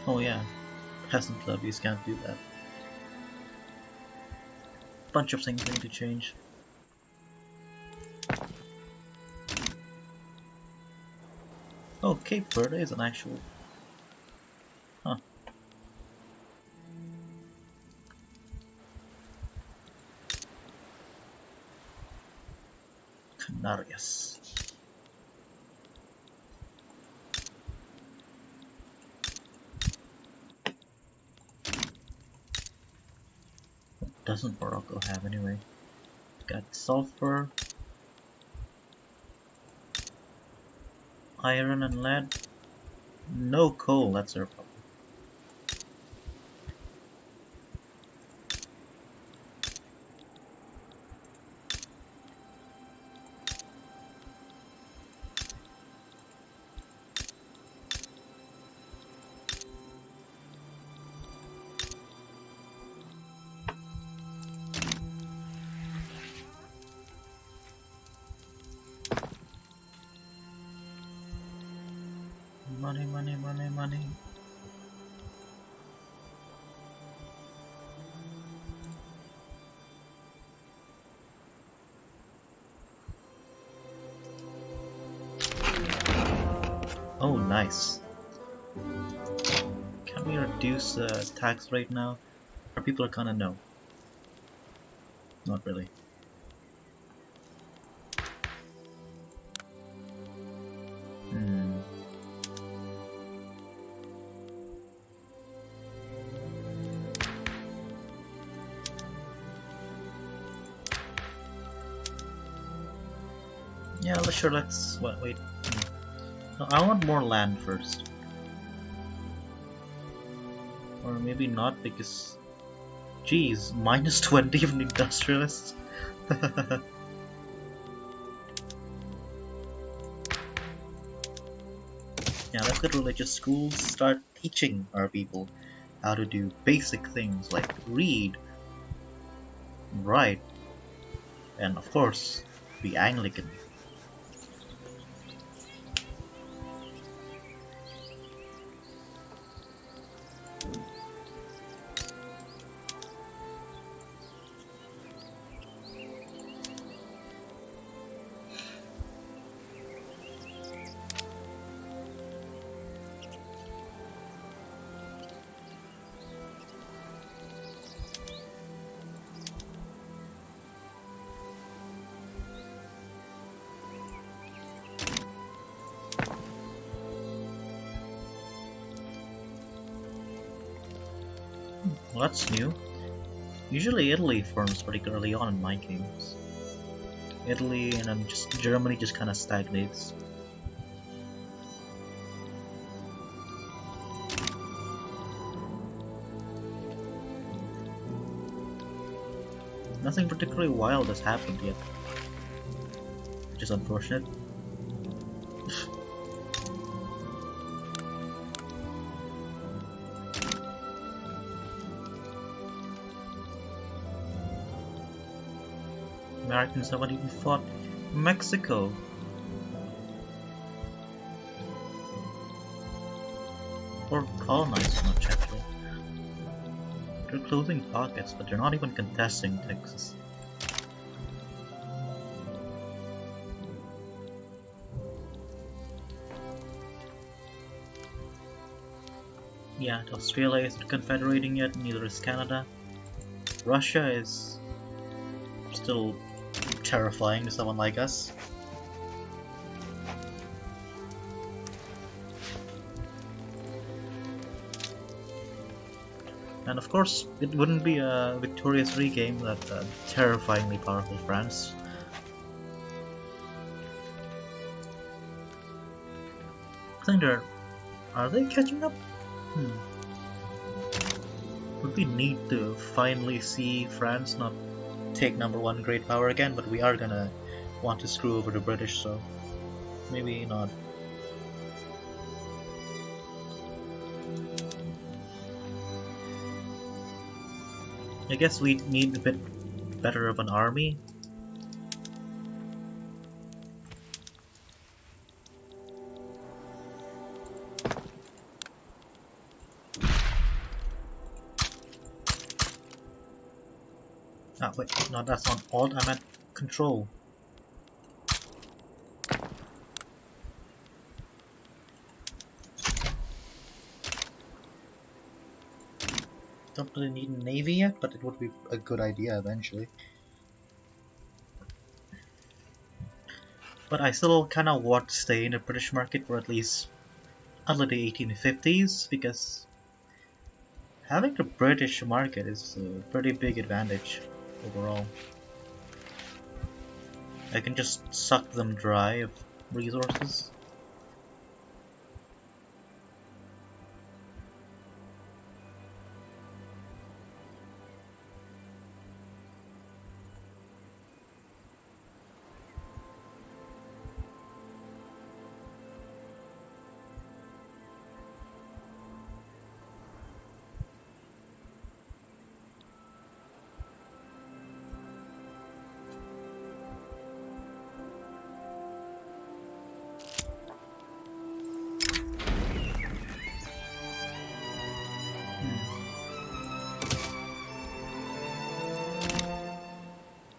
Oh yeah, peasant levies can't do that. Bunch of things need to change. Oh, Cape Verde is an actual... Huh. Canarias. What doesn't Morocco have anyway? Got sulfur, iron and lead. No coal, that's their problem. Money, money, money, money. Oh, nice. Can we reduce the tax rate now? Or people are gonna know? Not really. Hmm. Yeah, sure, let's... wait. No, I want more land first. Or maybe not, because... Geez, minus 20 from industrialists? Yeah, let's get religious schools, start teaching our people how to do basic things like read, write, and of course, be Anglican. Well, that's new. Usually Italy forms pretty early on in my games. Italy and then just Germany just kind of stagnates. Nothing particularly wild has happened yet, which is unfortunate. Americans haven't even fought Mexico. Or colonized much actually. They're closing pockets, but they're not even contesting Texas. Yeah, Australia isn't confederating yet, neither is Canada. Russia is still terrifying to someone like us. And of course, it wouldn't be a victorious regame without terrifyingly powerful France. I think are they catching up? Would be neat to finally see France not take #1 great power again, but we are gonna want to screw over the British, so maybe not. I guess we need a bit better of an army. Ah, wait, no, that's not alt, I meant control. Don't really need a navy yet, but it would be a good idea eventually. But I still kinda want to stay in the British market for at least until the 1850s, because having the British market is a pretty big advantage overall. I can just suck them dry of resources.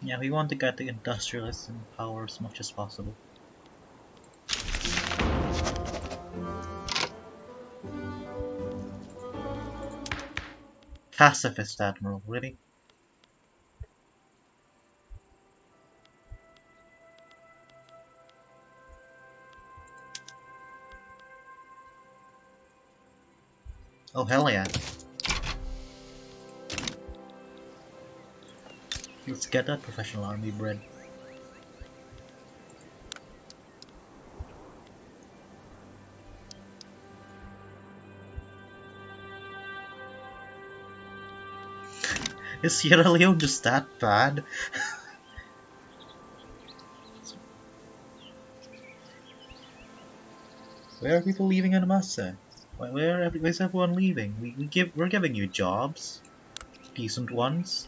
Yeah, we want to get the industrialists in power as much as possible. Pacifist admiral, really? Oh hell yeah. Let's get that professional army bread. Is Sierra Leone just that bad? Where are people leaving en masse? Where's everyone leaving? We're giving you jobs. Decent ones.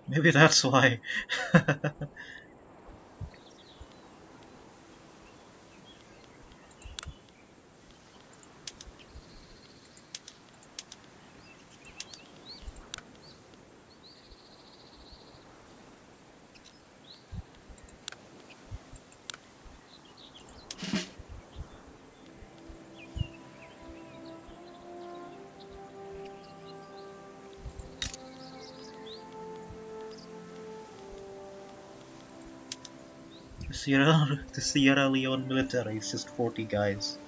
Maybe that's why. The Sierra Leone military is just 40 guys.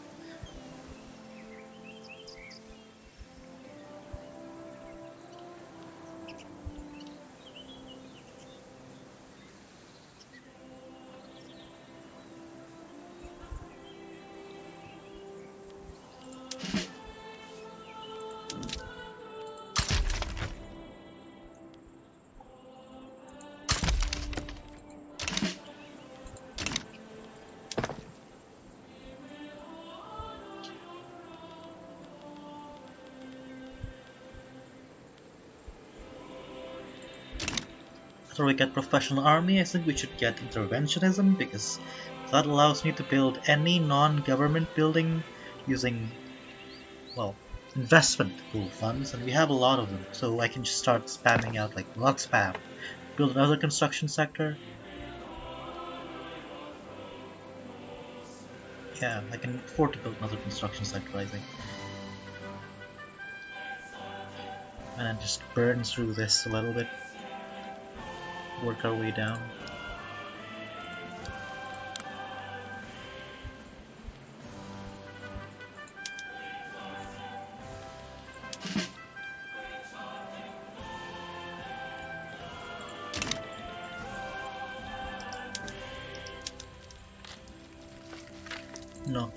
After we get professional army, I think we should get interventionism, because that allows me to build any non-government building using, well, investment pool funds, and we have a lot of them, so I can just start spamming out, like, not spam. Build another construction sector. Yeah, I can afford to build another construction sector, I think. And then just burn through this a little bit. Work our way down. No.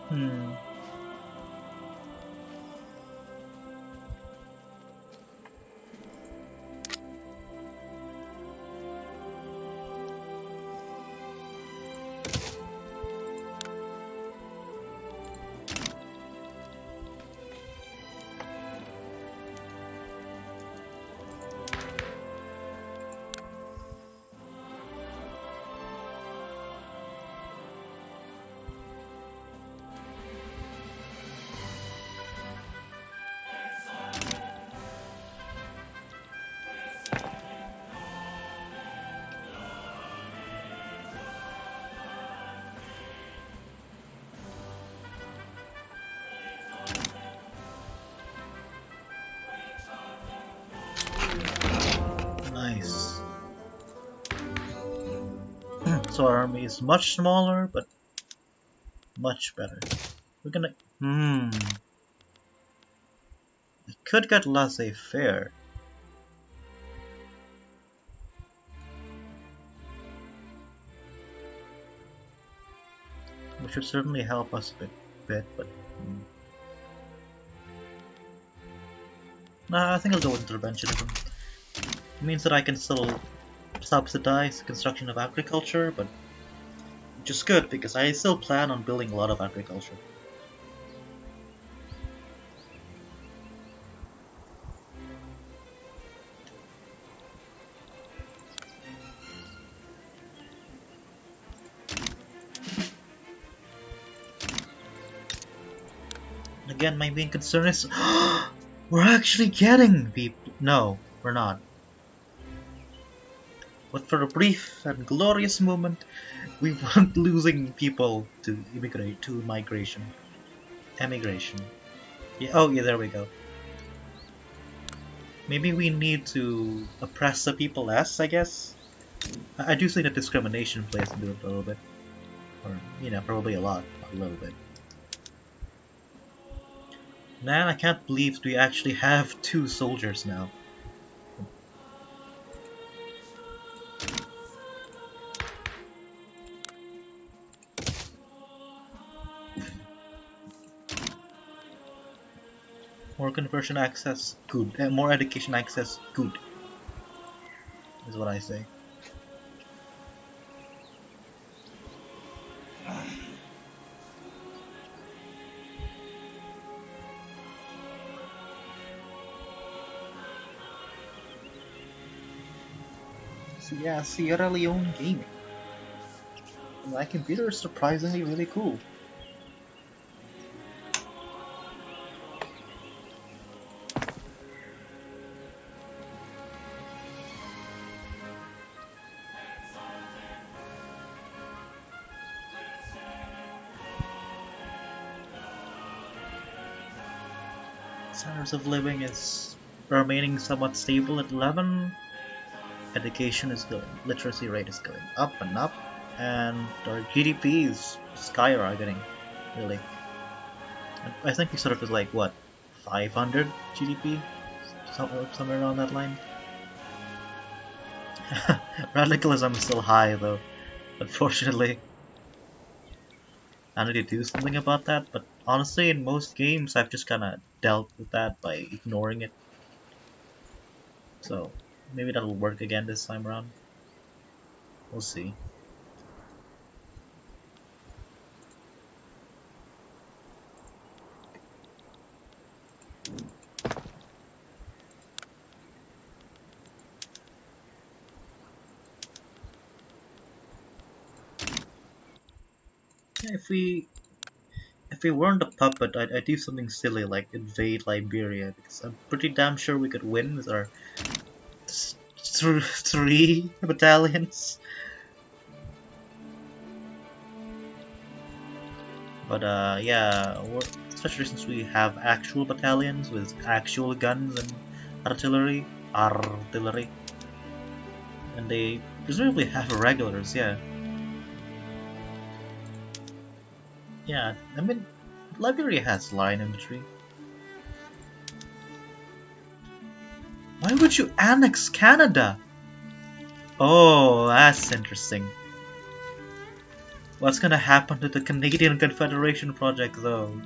Hmm. Nice. So our army is much smaller, but much better. We're gonna... We could get laissez-faire. Which would certainly help us a bit, but... Nah, I think I'll go with interventionism. It means that I can still subsidize the construction of agriculture, but... Which is good, because I still plan on building a lot of agriculture. Again, my main concern is we're actually getting people. No, we're not. But for a brief and glorious moment, we weren't losing people to immigrate to migration, emigration. Yeah. Oh, yeah. There we go. Maybe we need to oppress the people less. I guess. I do think that discrimination plays into it a little bit, or probably a lot, not a little bit. Man, I can't believe we actually have 2 soldiers now. More conversion access, good. More education access, good. Is what I say. So yeah, Sierra Leone gaming. My computer is surprisingly really cool. Standards of living is remaining somewhat stable at 11. Education is going, literacy rate is going up and up, and our GDP is skyrocketing, really. And I think we started with like what, 500 GDP, somewhere around that line. Radicalism is still high though, unfortunately. I need to do something about that, but honestly, in most games, I've just kind of dealt with that by ignoring it. So maybe that'll work again this time around. We'll see. Yeah, if we weren't a puppet, I'd do something silly like invade Liberia because I'm pretty damn sure we could win with our through 3 battalions. But yeah, especially since we have actual battalions with actual guns and artillery, and they presumably have regulars. Yeah, yeah. I mean, Liberia has line infantry. Why would you annex Canada? Oh, that's interesting. What's gonna happen to the Canadian Confederation project though,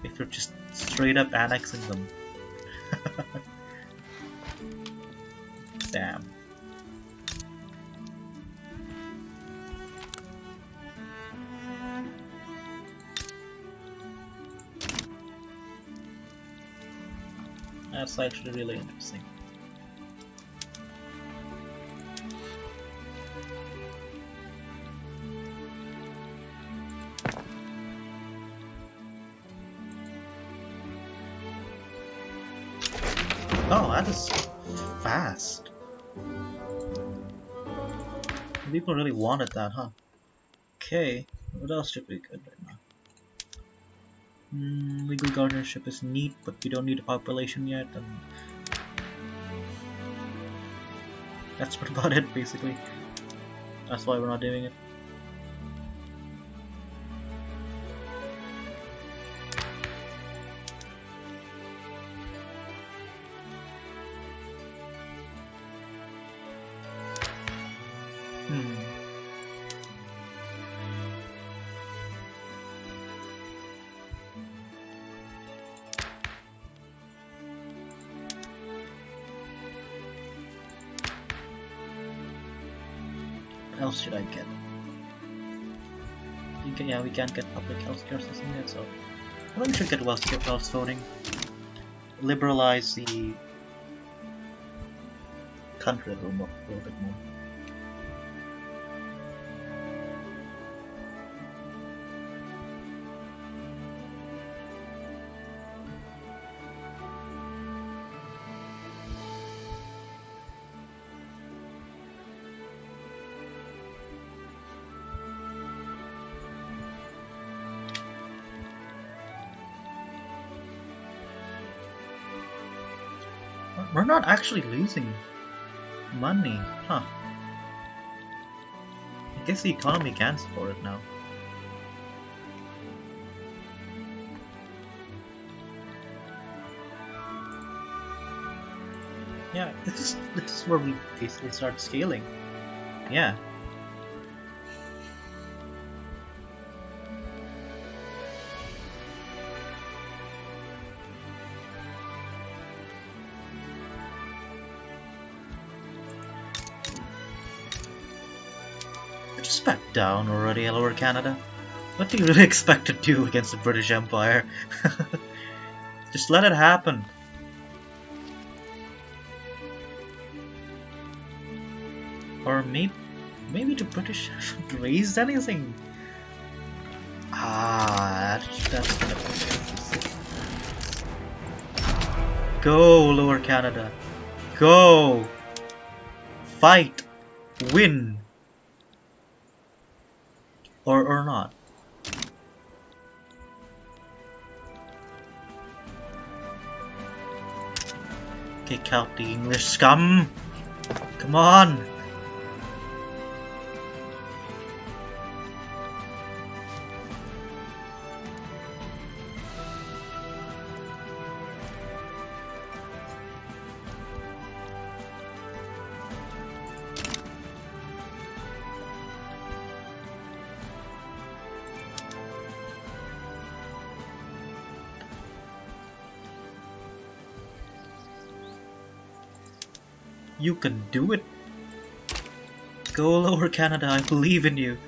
if you're just straight up annexing them? Damn. That's actually really interesting. Oh, that is fast. People really wanted that, huh? Okay, what else should be good right now? Legal guardianship is neat, but we don't need a population yet, and that's about it, basically. That's why we're not doing it. Hmm. What else should I get? Yeah, we can't get public healthcare system yet, so I think we should get Welsh voting. Liberalize the country a little bit more. We're not actually losing money, huh? I guess the economy can support it now. Yeah, this is where we basically start scaling. Yeah. Just back down already, Lower Canada. What do you really expect to do against the British Empire? Just let it happen. Or maybe the British haven't raised anything. That's gonna be interesting. Go, Lower Canada. Go! Fight! Win! Or not. Kick out the English scum! Come on! You can do it. Go, Lower Canada, I believe in you.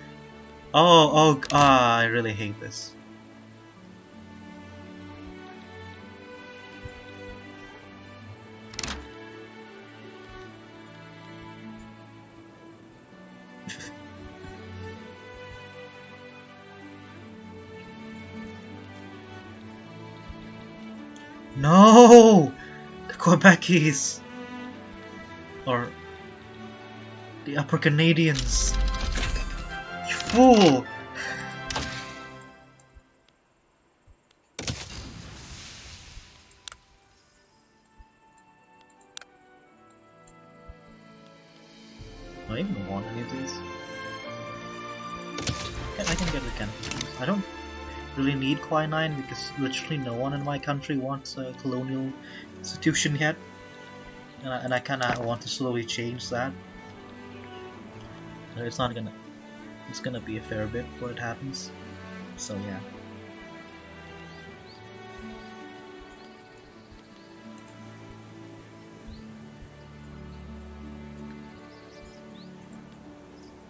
I really hate this. No! The Quebecese! Or the Upper Canadians. You fool! Do I even want any of these? I can get the Canadians. I don't really need quinine because literally no one in my country wants a colonial institution yet. And I kinda want to slowly change that. It's not gonna... It's gonna be a fair bit before it happens. So yeah.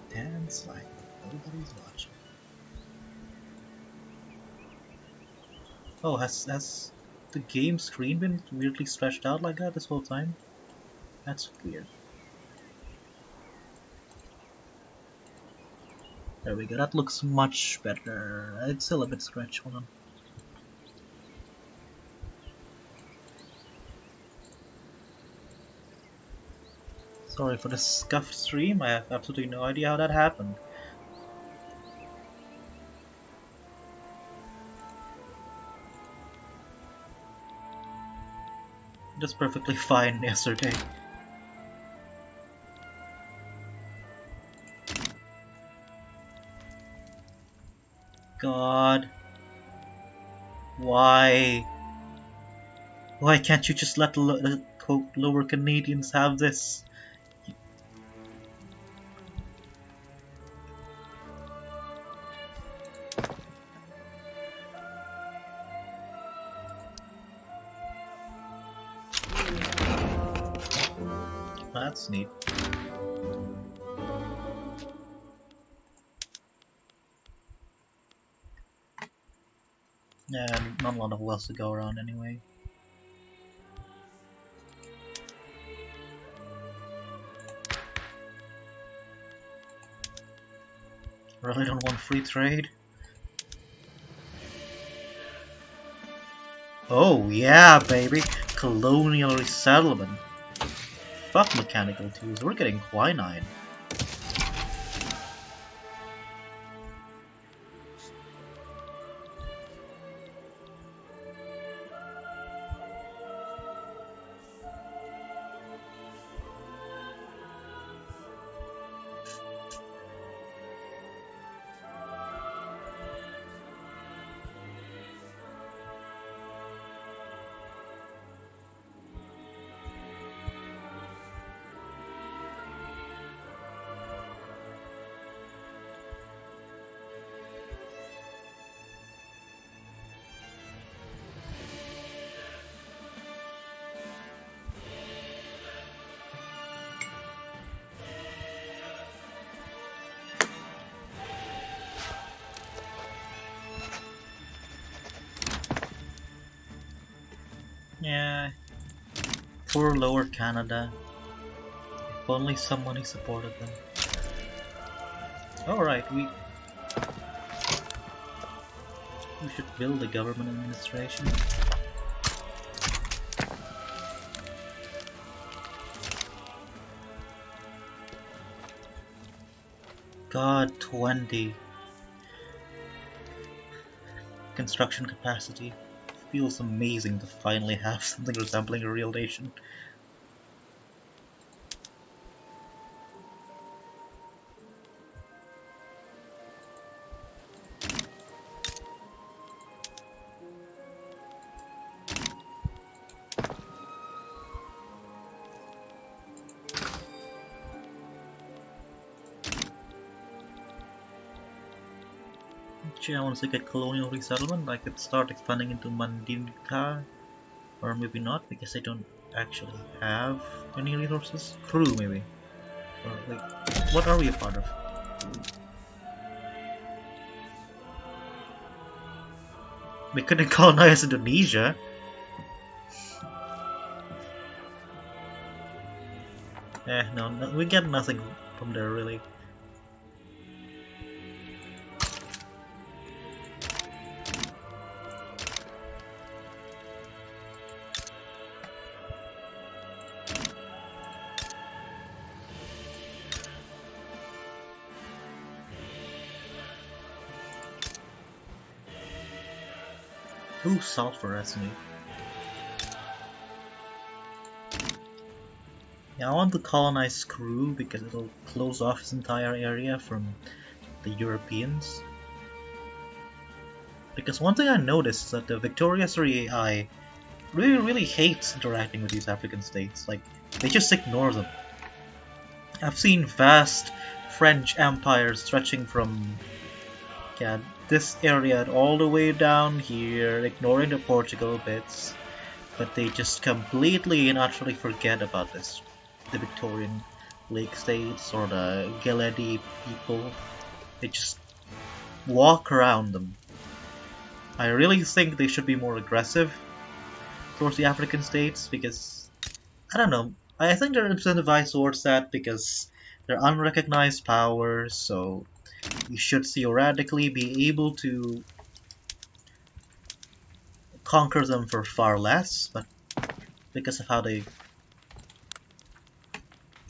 Dance like nobody's watching. Oh, has the game screen been weirdly stretched out like that this whole time? That's weird. There we go, that looks much better. It's still a bit stretched, hold on. Sorry for the scuffed stream, I have absolutely no idea how that happened. That's perfectly fine yesterday. God. Why? Why can't you just let the quote lower Canadians have this? That's neat. Yeah, not a lot of wells to go around anyway. Really don't want free trade. Oh yeah, baby! Colonial resettlement. Fuck mechanical tools, we're getting quinine. Yeah, poor Lower Canada. If only somebody supported them. Alright, we should build a government administration. God, 20. Construction capacity. Feels amazing to finally have something resembling a real nation. Actually, once I get colonial resettlement, I could start expanding into Mandinka, or maybe not, because I don't actually have any resources. Crew, maybe. Or, like, what are we a part of? We couldn't colonize Indonesia. No, we get nothing from there, really. Ooh, sulfur, that's neat. Yeah, I want to colonize Crew because it'll close off this entire area from the Europeans. Because one thing I noticed is that the Victoria 3 AI really hates interacting with these African states. Like, they just ignore them. I've seen vast French empires stretching from, yeah, this area all the way down here, ignoring the Portugal bits, but they just completely and utterly forget about this. The Victorian Lake states or the Geledi people, they just walk around them. I really think they should be more aggressive towards the African states because, I don't know, I think they're incentivized towards that because they're unrecognized powers, so you should theoretically be able to conquer them for far less, but because of how the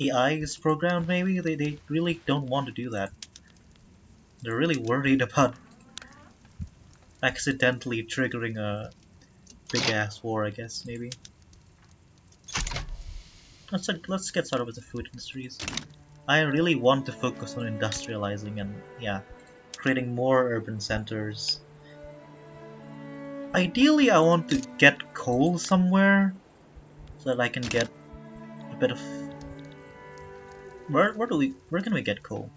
AI is programmed, maybe they really don't want to do that. They're really worried about accidentally triggering a big ass war, I guess, maybe. Let's get started with the food industries. I really want to focus on industrializing and, yeah, creating more urban centers. Ideally, I want to get coal somewhere so that I can get a bit of. Where can we get coal?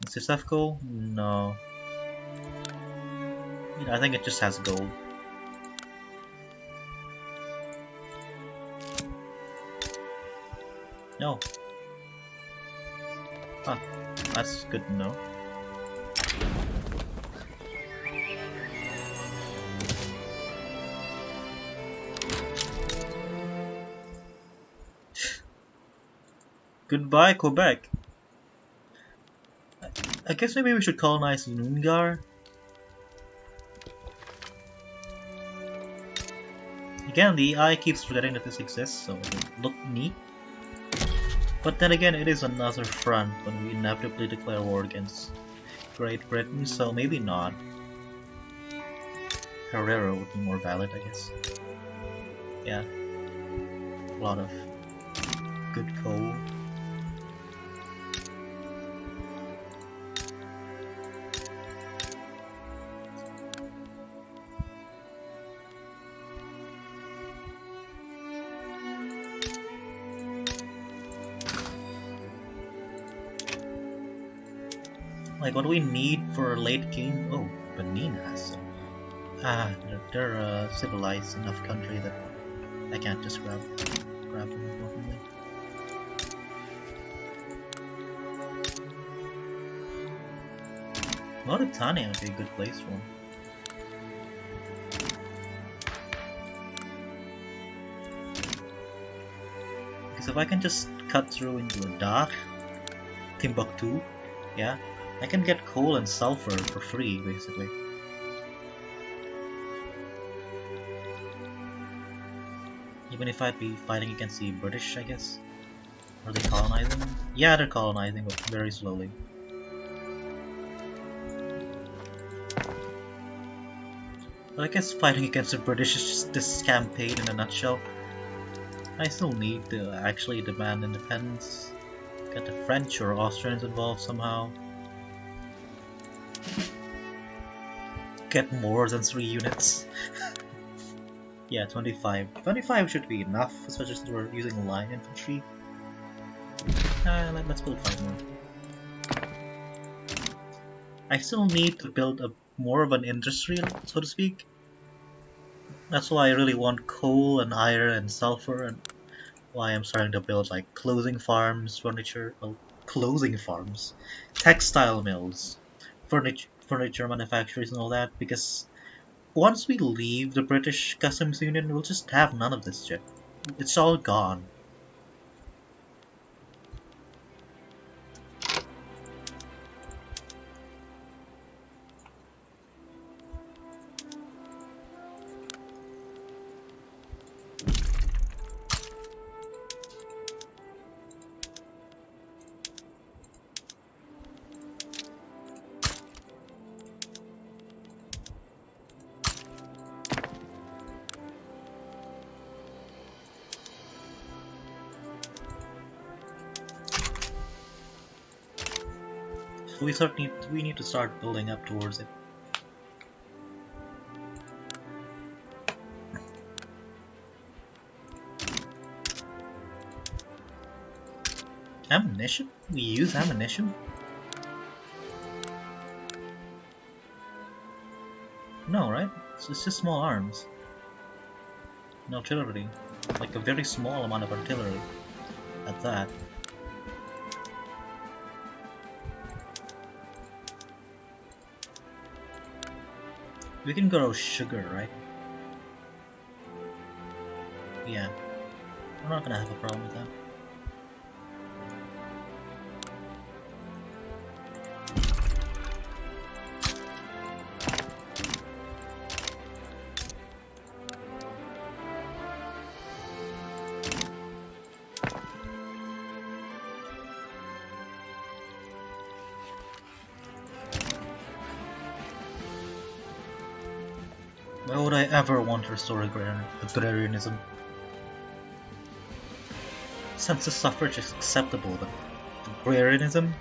Does this have coal? No. Yeah, I think it just has gold. No. Ah, that's good to know. Goodbye, Quebec. I guess maybe we should colonize Nungar. Again, the AI keeps forgetting that this exists, so it'll look neat. But then again, it is another front when we inevitably declare war against Great Britain, so maybe not. Herrera would be more valid, I guess. Yeah, a lot of good coal. Like, what do we need for a late game? Oh, Benin has some. Ah, they're a civilized enough country that I can't just grab them importantly. Mauritania would be a good place for them. So if I can just cut through into Ladakh, Timbuktu, yeah, I can get coal and sulfur for free, basically. Even if I'd be fighting against the British, I guess. Are they colonizing? Yeah, they're colonizing, but very slowly. But I guess fighting against the British is just this campaign in a nutshell. I still need to actually demand independence. Get the French or Austrians involved somehow. Get more than 3 units. Yeah, 25. 25 should be enough, especially since we're using line infantry. Let's build 5 more. I still need to build a more of an industry, so to speak. That's why I really want coal and iron and sulfur, and why I'm starting to build like clothing farms, clothing farms, textile mills, furniture manufacturers and all that, because once we leave the British Customs Union, we'll just have none of this shit. It's all gone. So we need to start building up towards it. Ammunition? We use ammunition? No, right? It's just small arms. And artillery. Like a very small amount of artillery. At that. We can grow sugar, right? Yeah. We're not gonna have a problem with that. Why would I ever want to restore agrarianism? Census suffrage is acceptable, but agrarianism?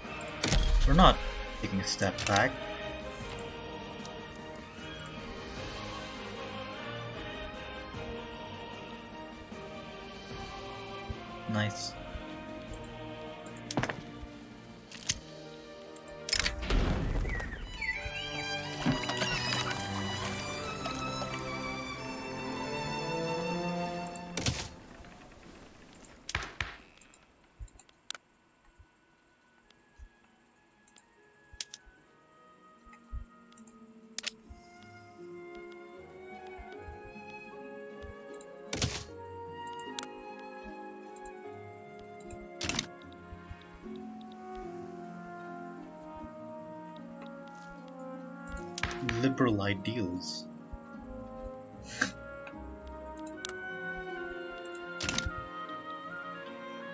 We're not taking a step back. Nice. Liberal ideals.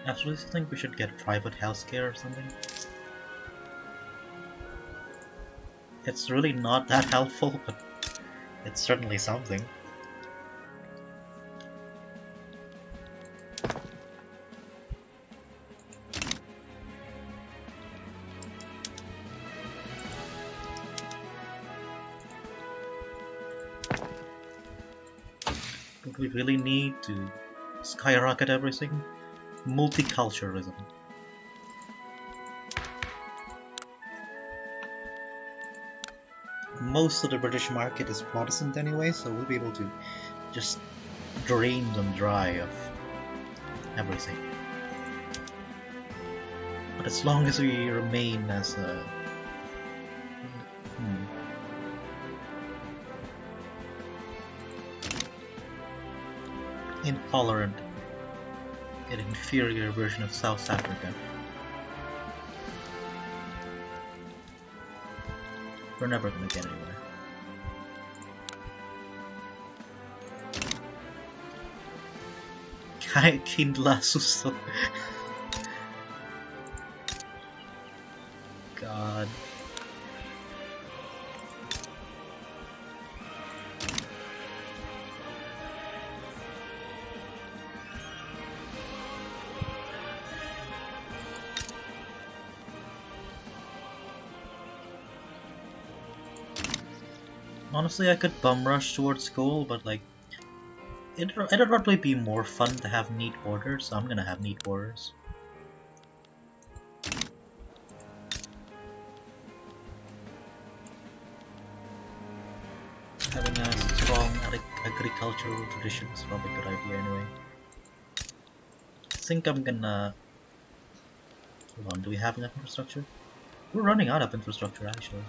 Actually, I think we should get private healthcare or something. It's really not that helpful, but it's certainly something. But we really need to skyrocket everything. Multiculturalism. Most of the British market is Protestant anyway, so we'll be able to just drain them dry of everything. But as long as we remain as a... intolerant an inferior version of South Africa. We're never gonna get anywhere. Kindla susto. God. Honestly, I could bum rush towards goal, but like, it'd probably be more fun to have neat orders, so I'm gonna have neat orders. Having a strong agricultural tradition is probably a good idea anyway. I think I'm gonna... Hold on, do we have enough infrastructure? We're running out of infrastructure actually.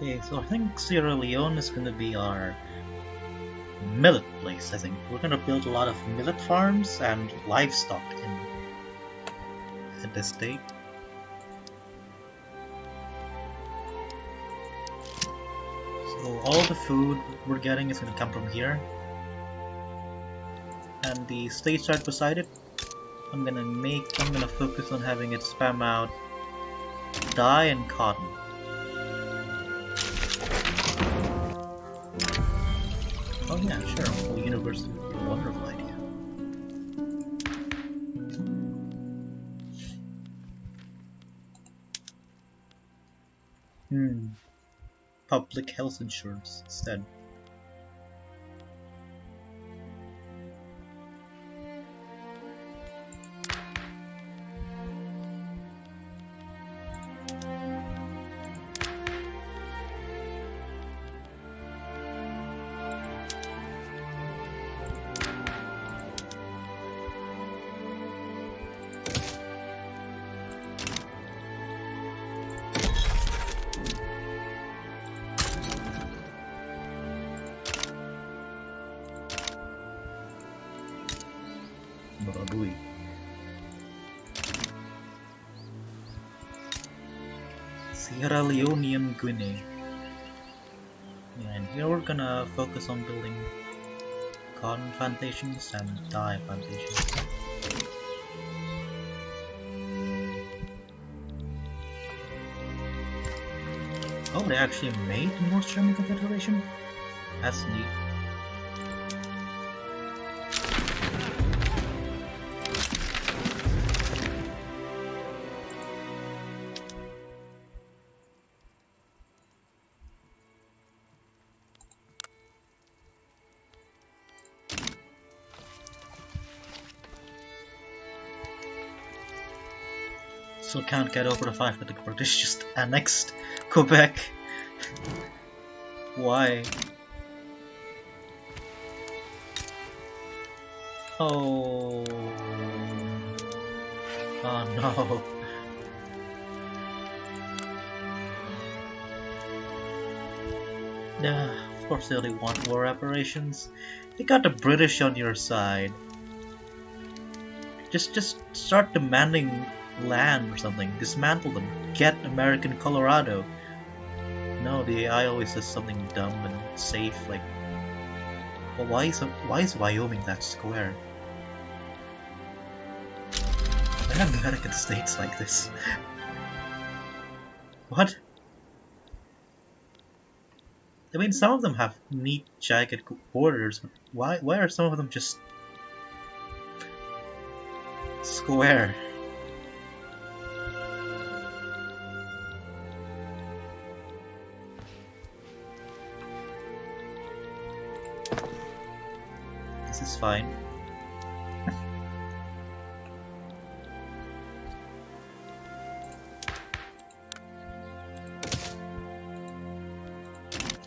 Okay, so I think Sierra Leone is gonna be our millet place, I think. We're gonna build a lot of millet farms and livestock in this state. So all the food we're getting is gonna come from here. And the states right beside it, I'm gonna focus on having it spam out dye and cotton. Oh yeah, sure. Well, university would be a wonderful idea. Public health insurance instead. Barabui. Sierra Leonean Guinea. Yeah, and here we're gonna focus on building cotton plantations and dye plantations. Oh, they actually made the North German Confederation? That's neat. Still can't get over the fact that the British just annexed Quebec. Why? Oh. Oh no. Yeah, course they only want war reparations. You got the British on your side. Just start demanding land or something. Dismantle them. Get American Colorado. No, the AI always says something dumb and safe, like, well, why is Wyoming that square? Why are American states like this? What? I mean, some of them have neat, jagged borders, but why are some of them just square? This is fine.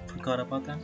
Forgot about that.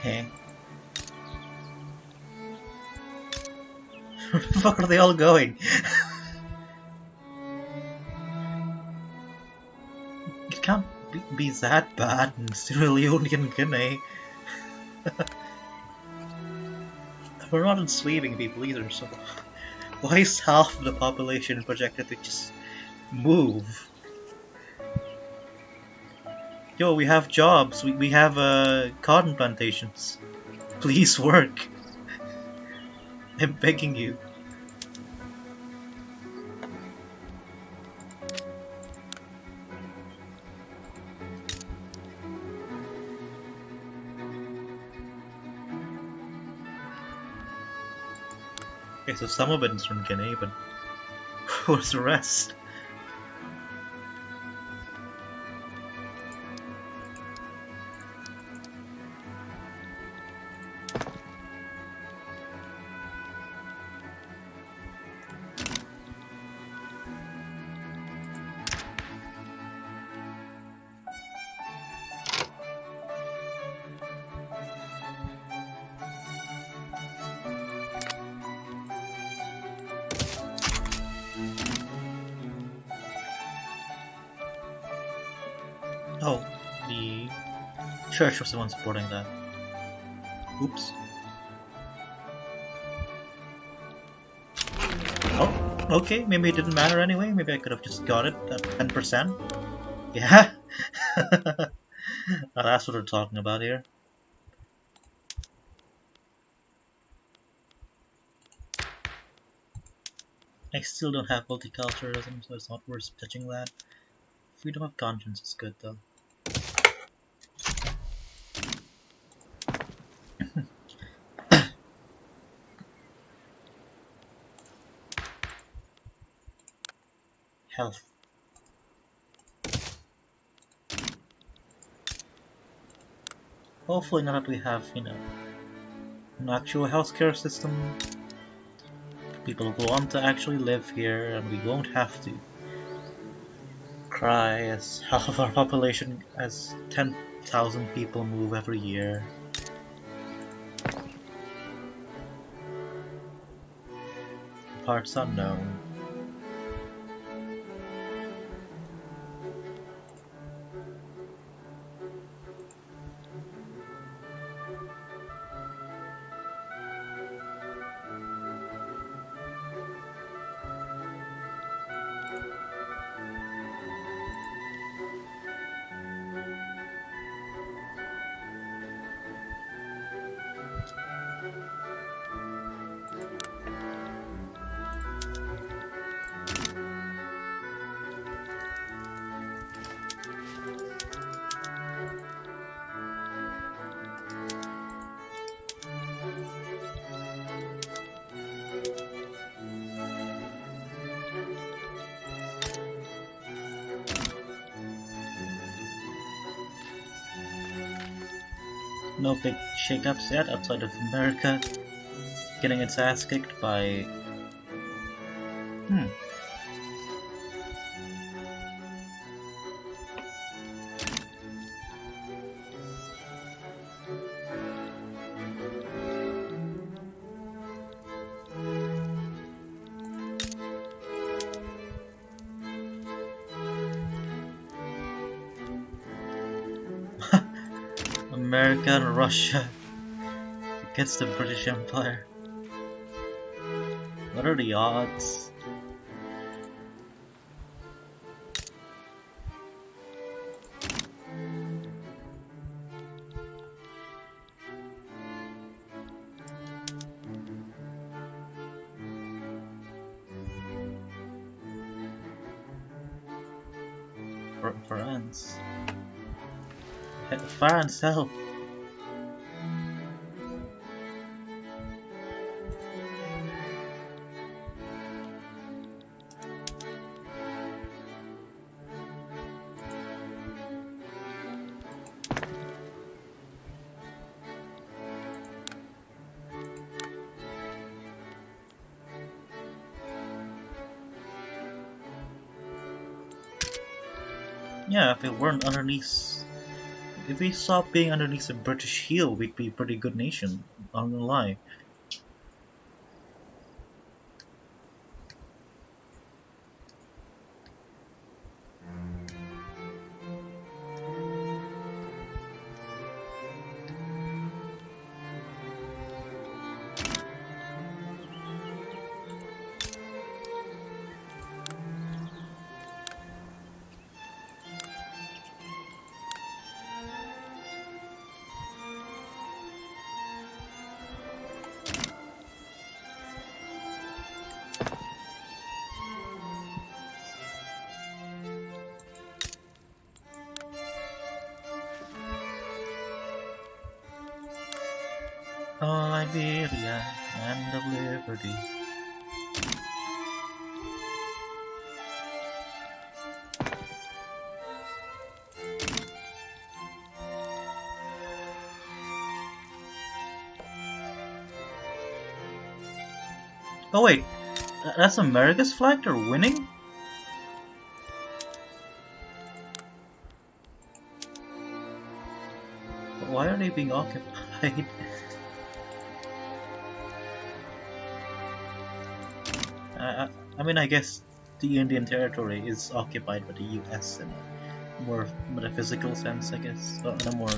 Hey. Where the fuck are they all going? It can't be that bad in Sierra Leone and Guinea. We're not enslaving people either, so why is half the population projected to just move? Yo, we have jobs, we have cotton plantations. Please work. I'm begging you. Okay, so some of it is from Guinea, but where's the rest? Oh, the church was the one supporting that. Oops. Oh, okay, maybe it didn't matter anyway. Maybe I could have just got it at 10%. Yeah? Now that's what we're talking about here. I still don't have multiculturalism, so it's not worth touching that. Freedom of conscience is good though. Health. Hopefully now that we have, you know, an actual healthcare system. People will want to actually live here, and we won't have to cry as half of our population, as 10,000 people move every year. Parts unknown. No big shakeups yet outside of America getting its ass kicked by... America and Russia against the British Empire. What are the odds? France. France, help! Yeah, if it weren't underneath... If we stopped being underneath the British heel, we'd be a pretty good nation. I'm gonna lie. Oh, Liberia, land of liberty. Oh wait, that's America's flag they're winning? Why are they being occupied? I mean, I guess the Indian Territory is occupied by the US in a more metaphysical sense, I guess. Or in a more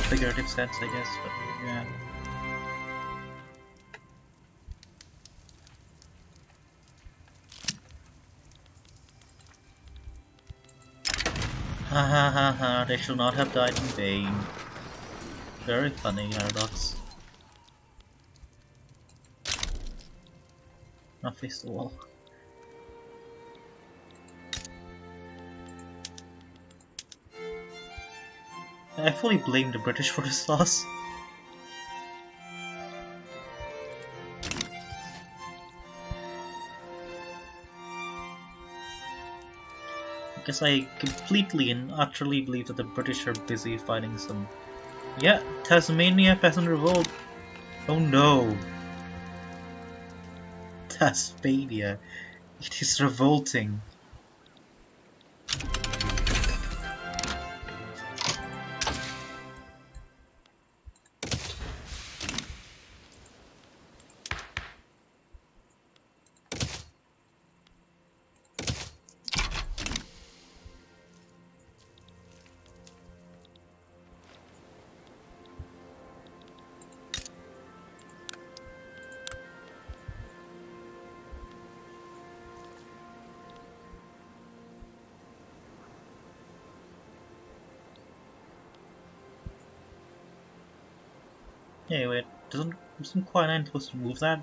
figurative sense, I guess, but yeah. Ha ha ha ha, they shall not have died in vain. Very funny, Paradox. Now face the wall. I fully blame the British for this loss. Because I completely and utterly believe that the British are busy fighting some... Yeah, Tasmania Peasant Revolt. Oh no! Tasmania. It is revolting. Hey, wait, isn't Quinine supposed to move that?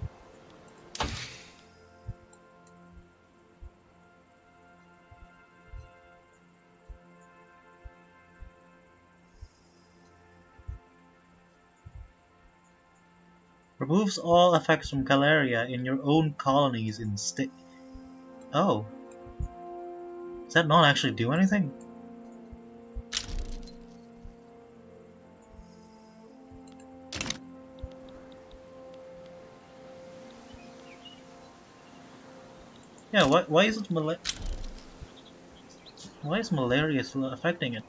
Removes all effects from Caleria in your own colonies in state. Oh. Does that not actually do anything? Yeah, why is it why is malaria still affecting it?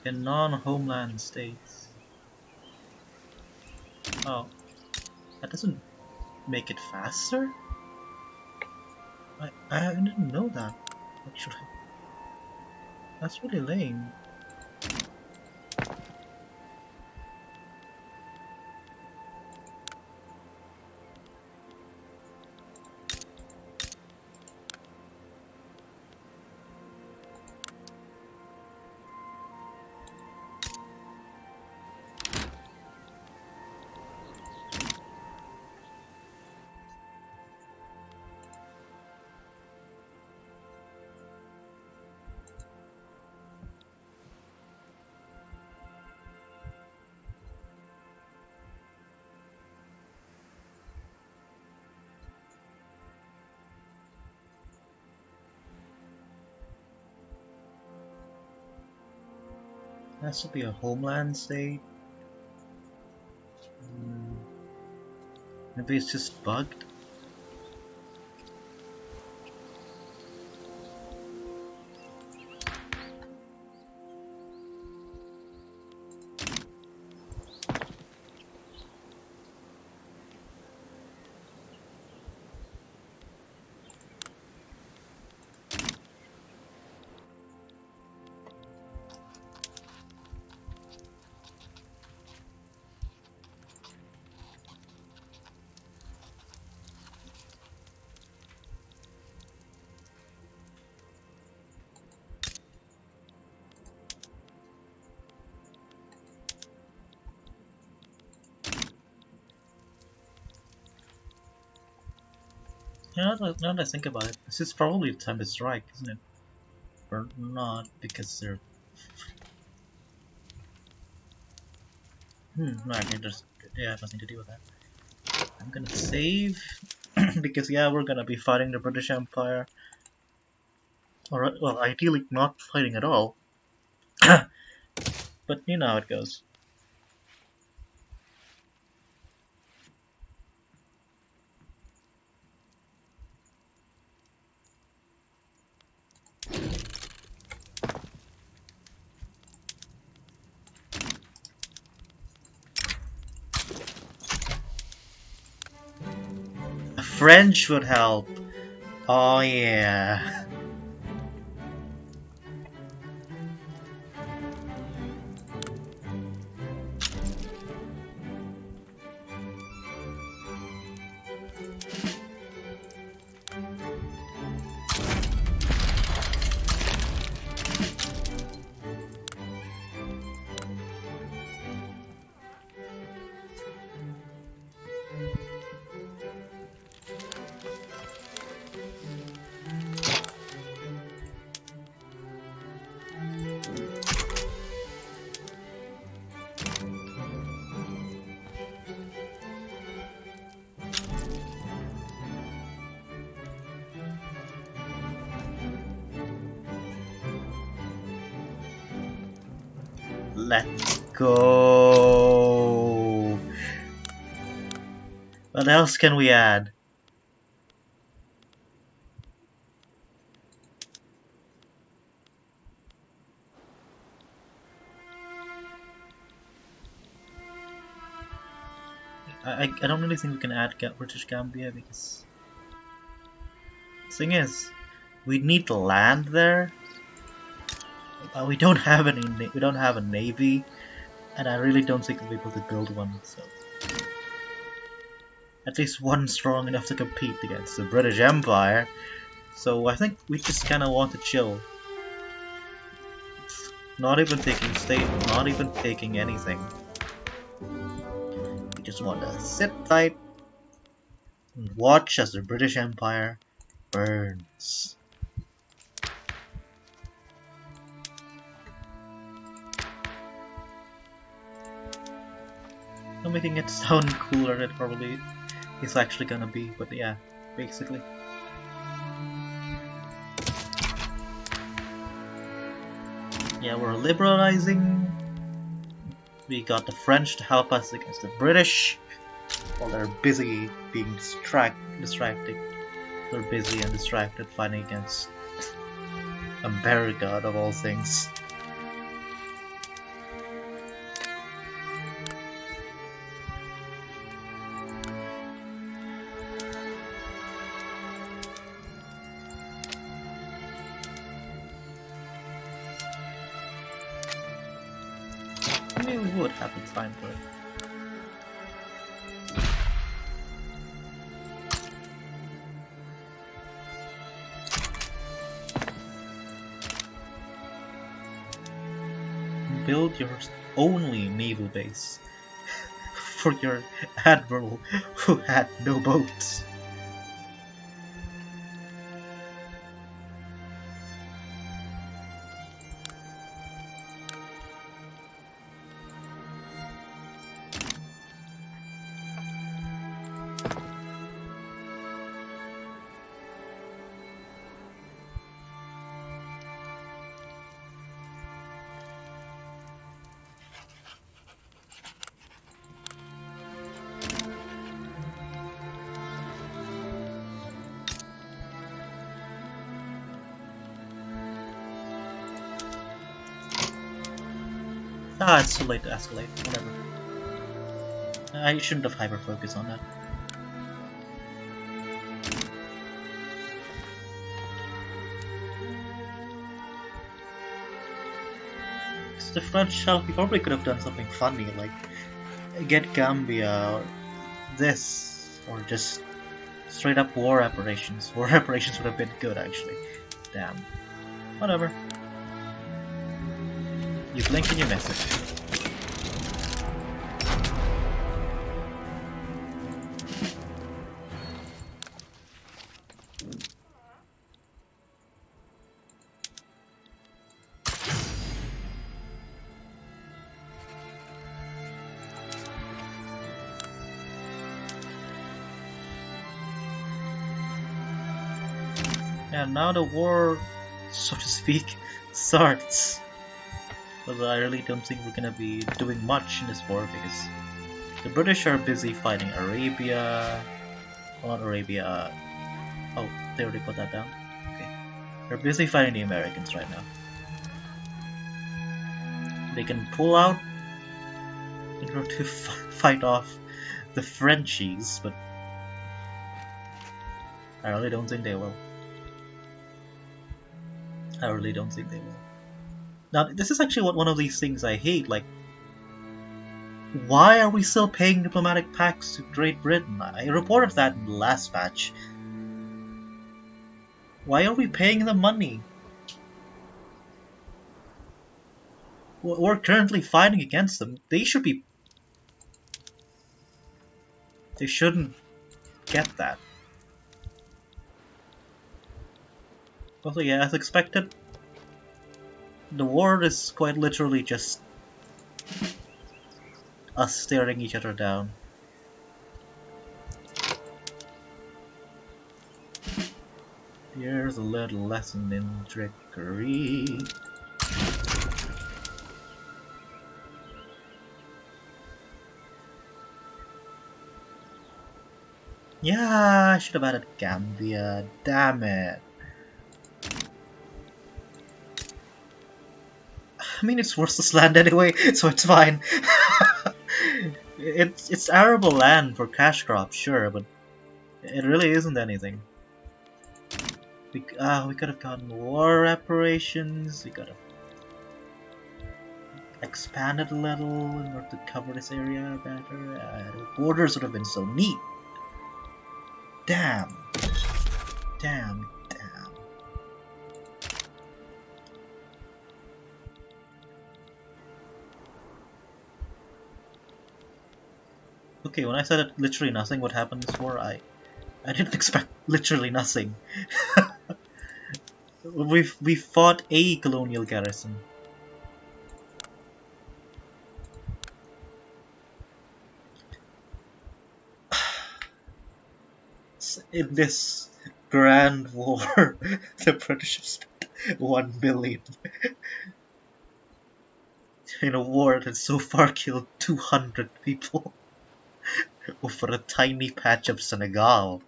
In non-homeland states. Oh. That doesn't make it faster? I didn't know that, actually. That's really lame. It has to be a homeland state. Hmm, maybe it's just bugged? Now that I think about it, this is probably the time to strike, isn't it? Or not, because they're... no, I can just... Yeah, it has nothing to do with that. I'm gonna save, because yeah, we're gonna be fighting the British Empire. Or, well, ideally not fighting at all. But you know how it goes. A French would help. Oh yeah. Let's go. What else can we add? I don't really think we can add British Gambia because the thing is, we need land there. We don't have we don't have a navy, and I really don't think we'll be able to build one. So at least one strong enough to compete against the British Empire. So I think we just kind of want to chill. Not even taking state, not even taking anything. We just want to sit tight and watch as the British Empire burns. I'm making it sound cooler than it probably is actually gonna be, but yeah, basically. Yeah, we're liberalizing. We got the French to help us against the British while they're busy being distracted. They're busy and distracted fighting against America, out of all things. I mean, we would have been fine for it. Build your only naval base for your admiral who had no boats. Ah, it's too late to escalate. Whatever. I shouldn't have hyper-focused on that. Because the French help, we probably could have done something funny, like get Gambia or this, or just straight up war operations. War operations would have been good, actually. Damn. Whatever. You blink and you miss it. And now the war, so to speak, starts. But I really don't think we're gonna be doing much in this war because the British are busy fighting Arabia. Well, not Arabia. Oh, they already put that down. Okay, they're busy fighting the Americans right now. They can pull out in order to fight off the Frenchies, but I really don't think they will. I really don't think they will. Now, this is actually one of these things I hate, like, why are we still paying diplomatic pacts to Great Britain? I reported that in the last batch. Why are we paying them money? We're currently fighting against them. They shouldn't get that. Also, yeah, as expected, the war is quite literally just us staring each other down. Here's a little lesson in trickery. Yeah, I should have added Gambia. Damn it. I mean, it's worthless land anyway, so it's fine. It's arable land for cash crops, sure, but it really isn't anything. We could have gotten war reparations. We could have expanded a little in order to cover this area better. The borders would have been so neat. Damn. Damn. Damn. Okay, when I said that literally nothing would happen this war, I didn't expect literally nothing. We fought a colonial garrison. In this grand war, the British have spent 1 billion in a war that so far killed 200 people over a tiny patch of Senegal.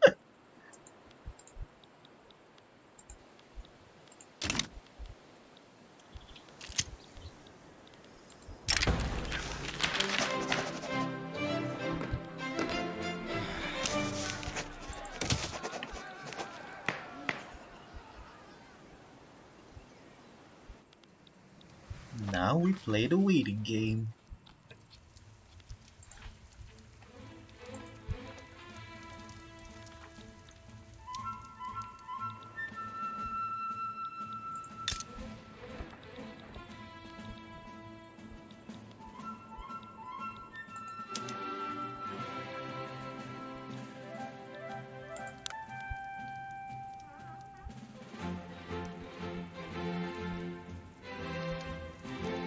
Now we play the waiting game.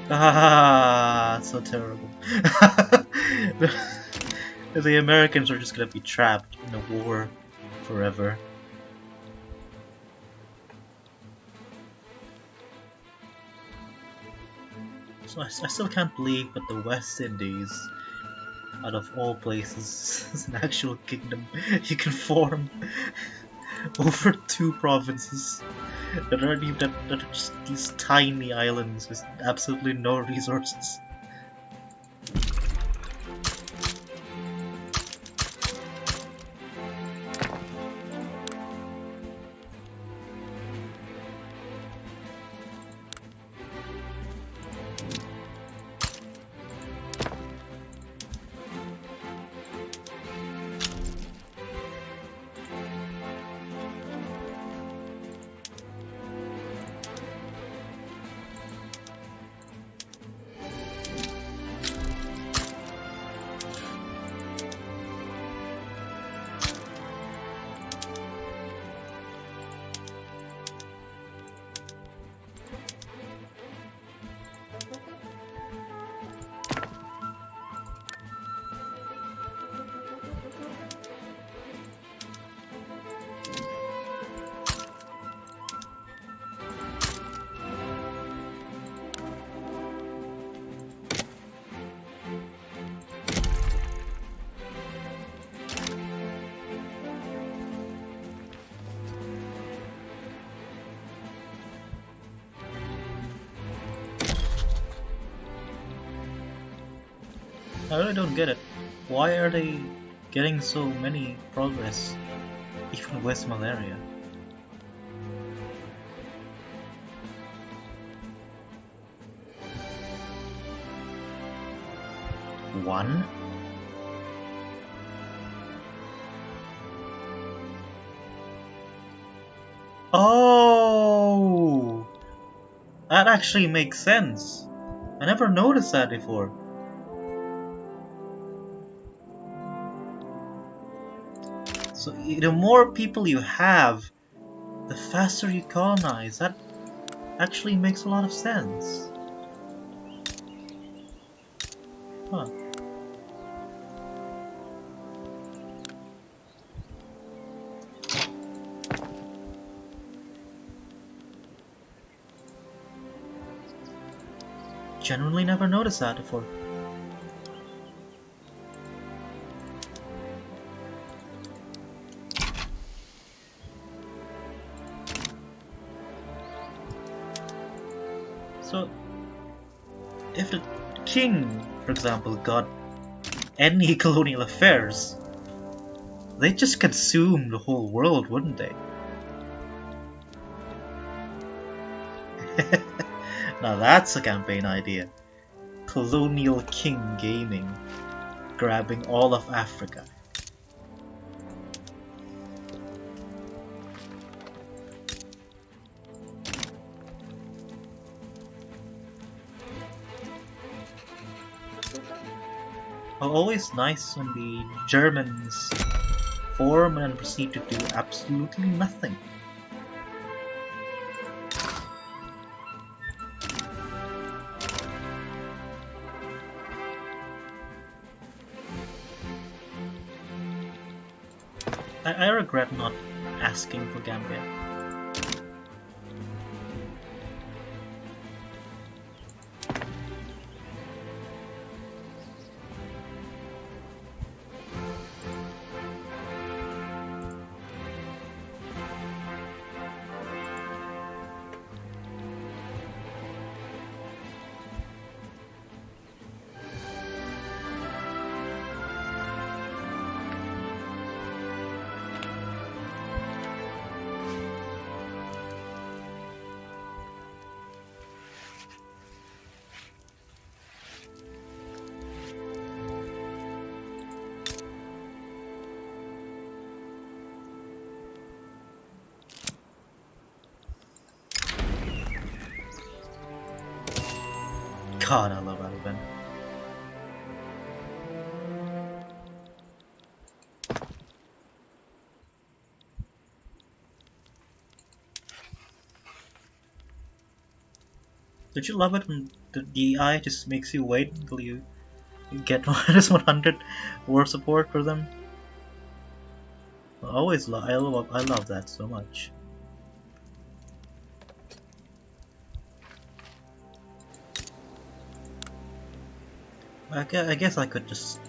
Ah, so terrible. The Americans are just gonna be trapped in a war forever. So I still can't believe that the West Indies, out of all places, is an actual kingdom you can form over 2 provinces that are just these tiny islands with absolutely no resources. I really don't get it. Why are they getting so many progress, even with malaria? One? Oh! That actually makes sense. I never noticed that before. So the more people you have, the faster you colonize. That actually makes a lot of sense. Huh. Genuinely never noticed that before. So, if the king, for example, got any colonial affairs, they'd just consume the whole world, wouldn't they? Now that's a campaign idea. Colonial King Gaming, grabbing all of Africa. Always nice when the Germans form and proceed to do absolutely nothing. I regret not asking for Gambia. God, I love Alabama. Don't you love it when the DI just makes you wait until you get minus 100 war support for them? I love that so much. I guess I could just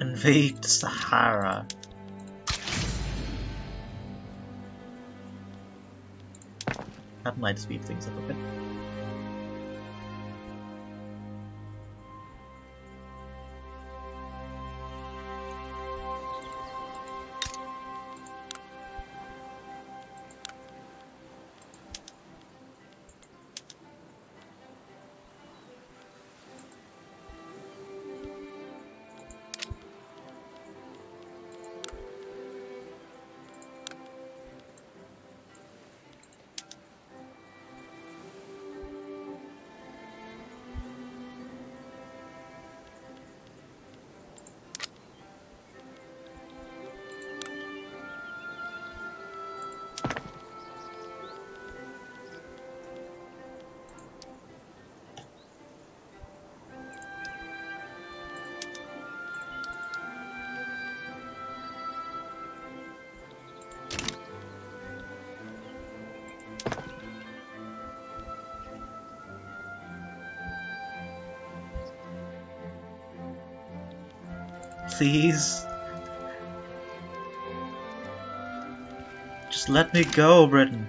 invade Sahara. That might speed things up a bit. Please. Just let me go, Britain.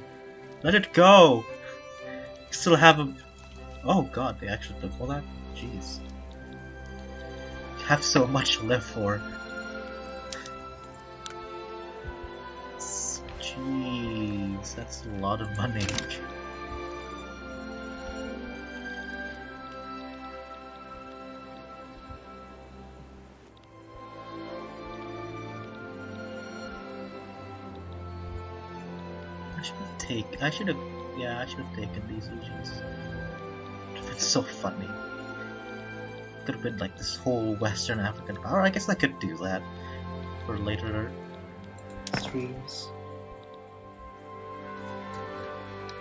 Let it go. You still have a... Oh god, they actually took all that? Jeez. You have so much to live for. Jeez, that's a lot of money. I should have taken these regions. It's so funny. Could have been like this whole Western African power. I guess I could do that for later streams.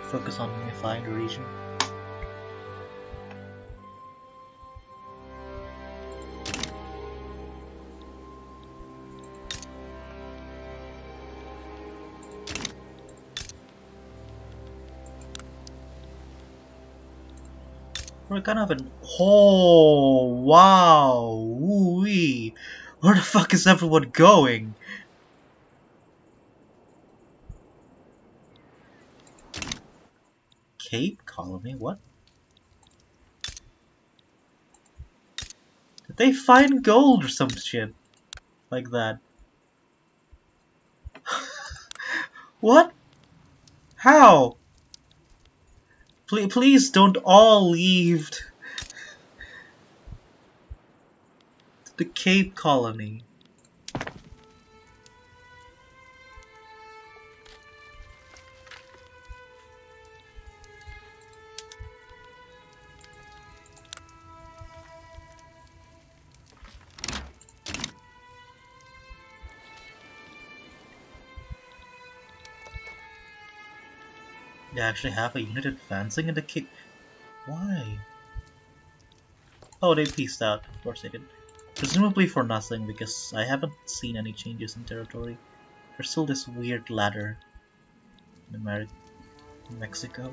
Focus on unifying the region. We're kind of an... Oh, wow! Woo-wee! Where the fuck is everyone going? Cape Colony? What? Did they find gold or some shit like that? What? How? Please don't all leave the Cape Colony. They actually have a unit advancing in the Cape. Why? Oh, they peaced out. Of course they did. Presumably for nothing, because I haven't seen any changes in territory. There's still this weird ladder in Mexico.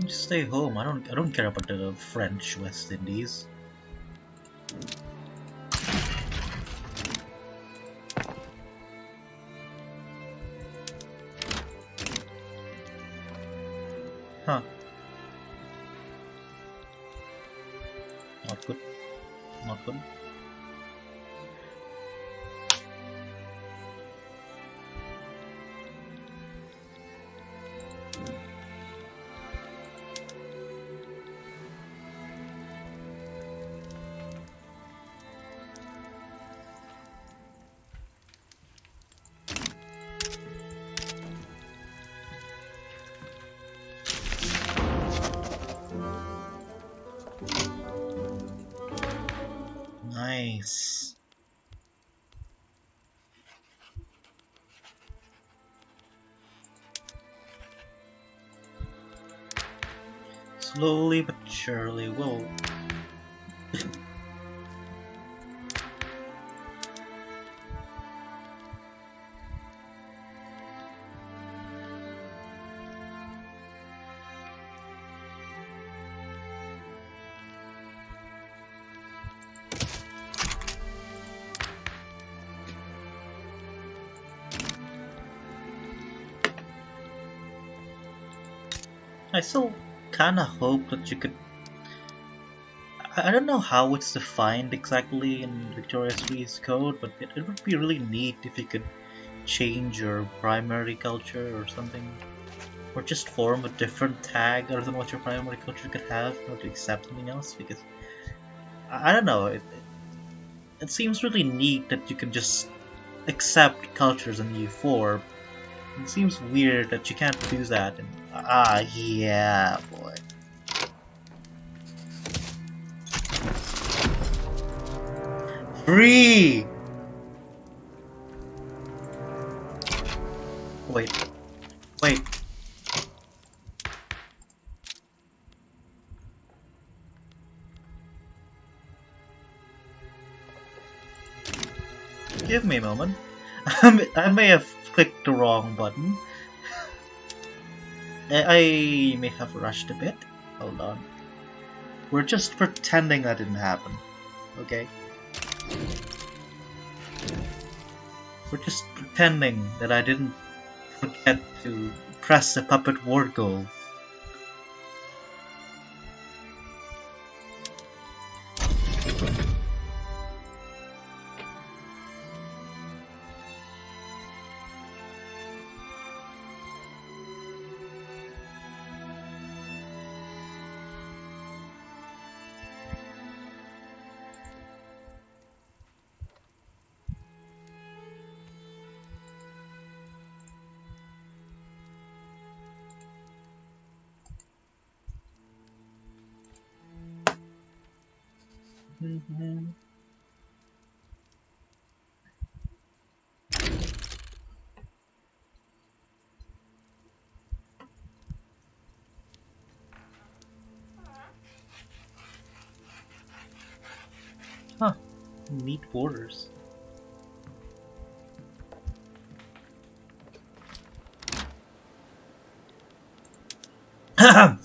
Just stay home. I don't care about the French West Indies. Huh. Not good. Not good. Nice. Slowly but surely, we'll... I still kinda hope that you could... I don't know how it's defined exactly in Victoria 3's code, but it would be really neat if you could change your primary culture or something. Or just form a different tag other than what your primary culture could have in order to accept something else, because... I don't know, it seems really neat that you can just accept cultures in U4. It seems weird that you can't do that in... Ah, yeah, boy. Free! Wait. Wait. Give me a moment. I may have clicked the wrong button. I may have rushed a bit. Hold on. We're just pretending that didn't happen. Okay? We're just pretending that I didn't forget to press the puppet ward goal. Huh. Neat borders. As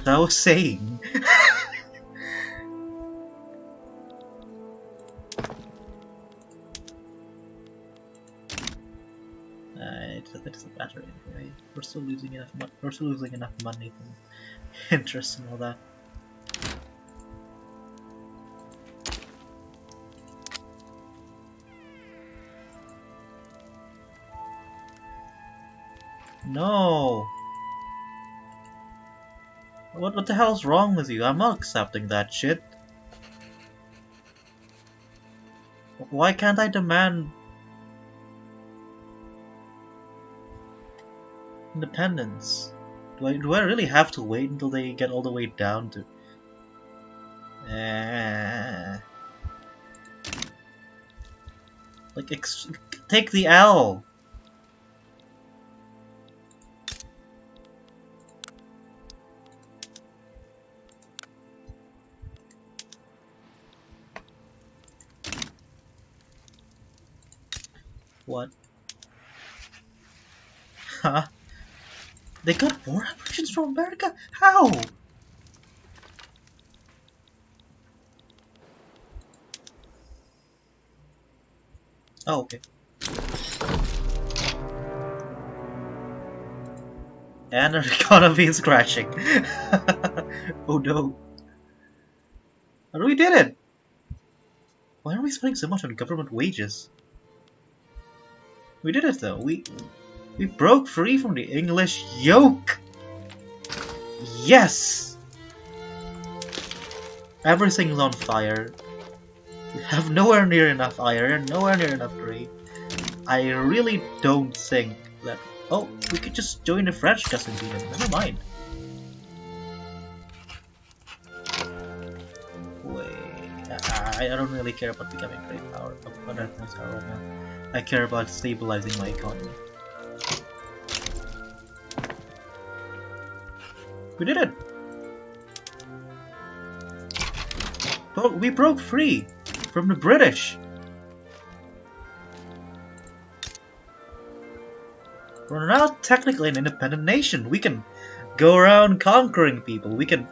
I was saying. It's a bit of a battery anyway. We're still losing enough. We're still losing enough money from interest and all that. No. What the hell's wrong with you? I'm not accepting that shit. Why can't I demand independence? Do I really have to wait until they get all the way down to... Like, take the L! What? Huh? They got more Aborigines from America? How? Oh, okay. And our economy is crashing. Oh no. But we did it! Why are we spending so much on government wages? We did it though. We broke free from the English yoke! Yes! Everything's on fire. We have nowhere near enough iron, nowhere near enough grain. I really don't think that... Oh, we could just join the French customs union. Never mind. Wait, I don't really care about becoming great power. I care about stabilizing my economy. We did it! We broke free from the British! We're now technically an independent nation. We can go around conquering people. We can...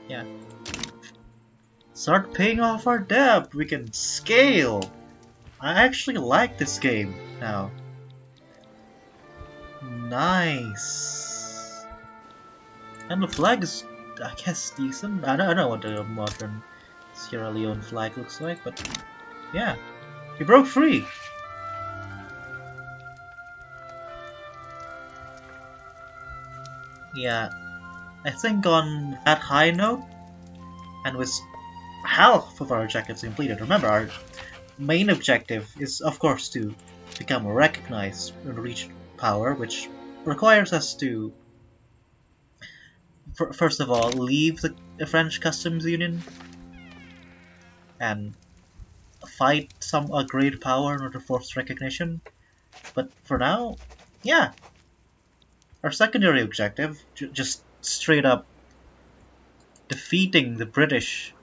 yeah. Start paying off our debt. We can scale. I actually like this game now. Nice. And the flag is, I guess, decent. I don't know what the modern Sierra Leone flag looks like, but yeah. We broke free. Yeah. I think on that high note, and with half of our objectives completed, remember our main objective is of course to become recognized and reach power, which requires us to first of all leave the French customs union and fight a great power in order to force recognition. But for now, yeah, our secondary objective, just straight up defeating the British,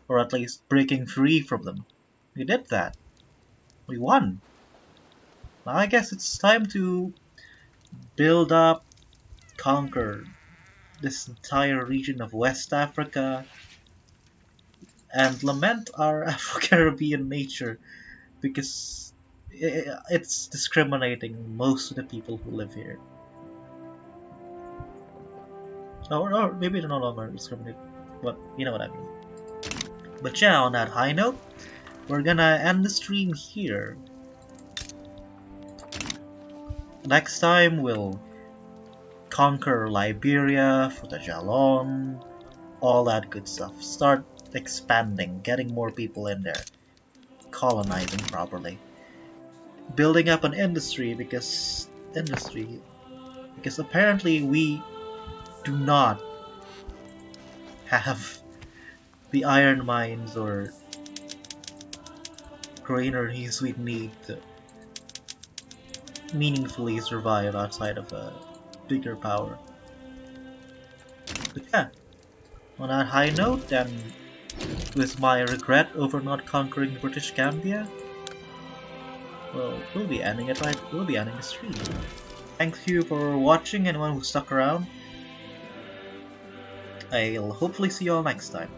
or at least breaking free from them. We did that. We won. Now I guess it's time to build up, conquer this entire region of West Africa, and lament our Afro-Caribbean nature because it's discriminating most of the people who live here. Or maybe they're no longer discriminating, but you know what I mean. But yeah, on that high note, we're gonna end the stream here. Next time we'll conquer Liberia for the Jalon, all that good stuff. Start expanding, getting more people in there, colonizing properly, building up an industry because apparently we do not have the iron mines or granaries we need meaningfully survive outside of a bigger power. But yeah, on that high note, and with my regret over not conquering British Gambia, well, we'll be ending it right. We'll be ending the stream. Thank you for watching, anyone who stuck around. I'll hopefully see you all next time.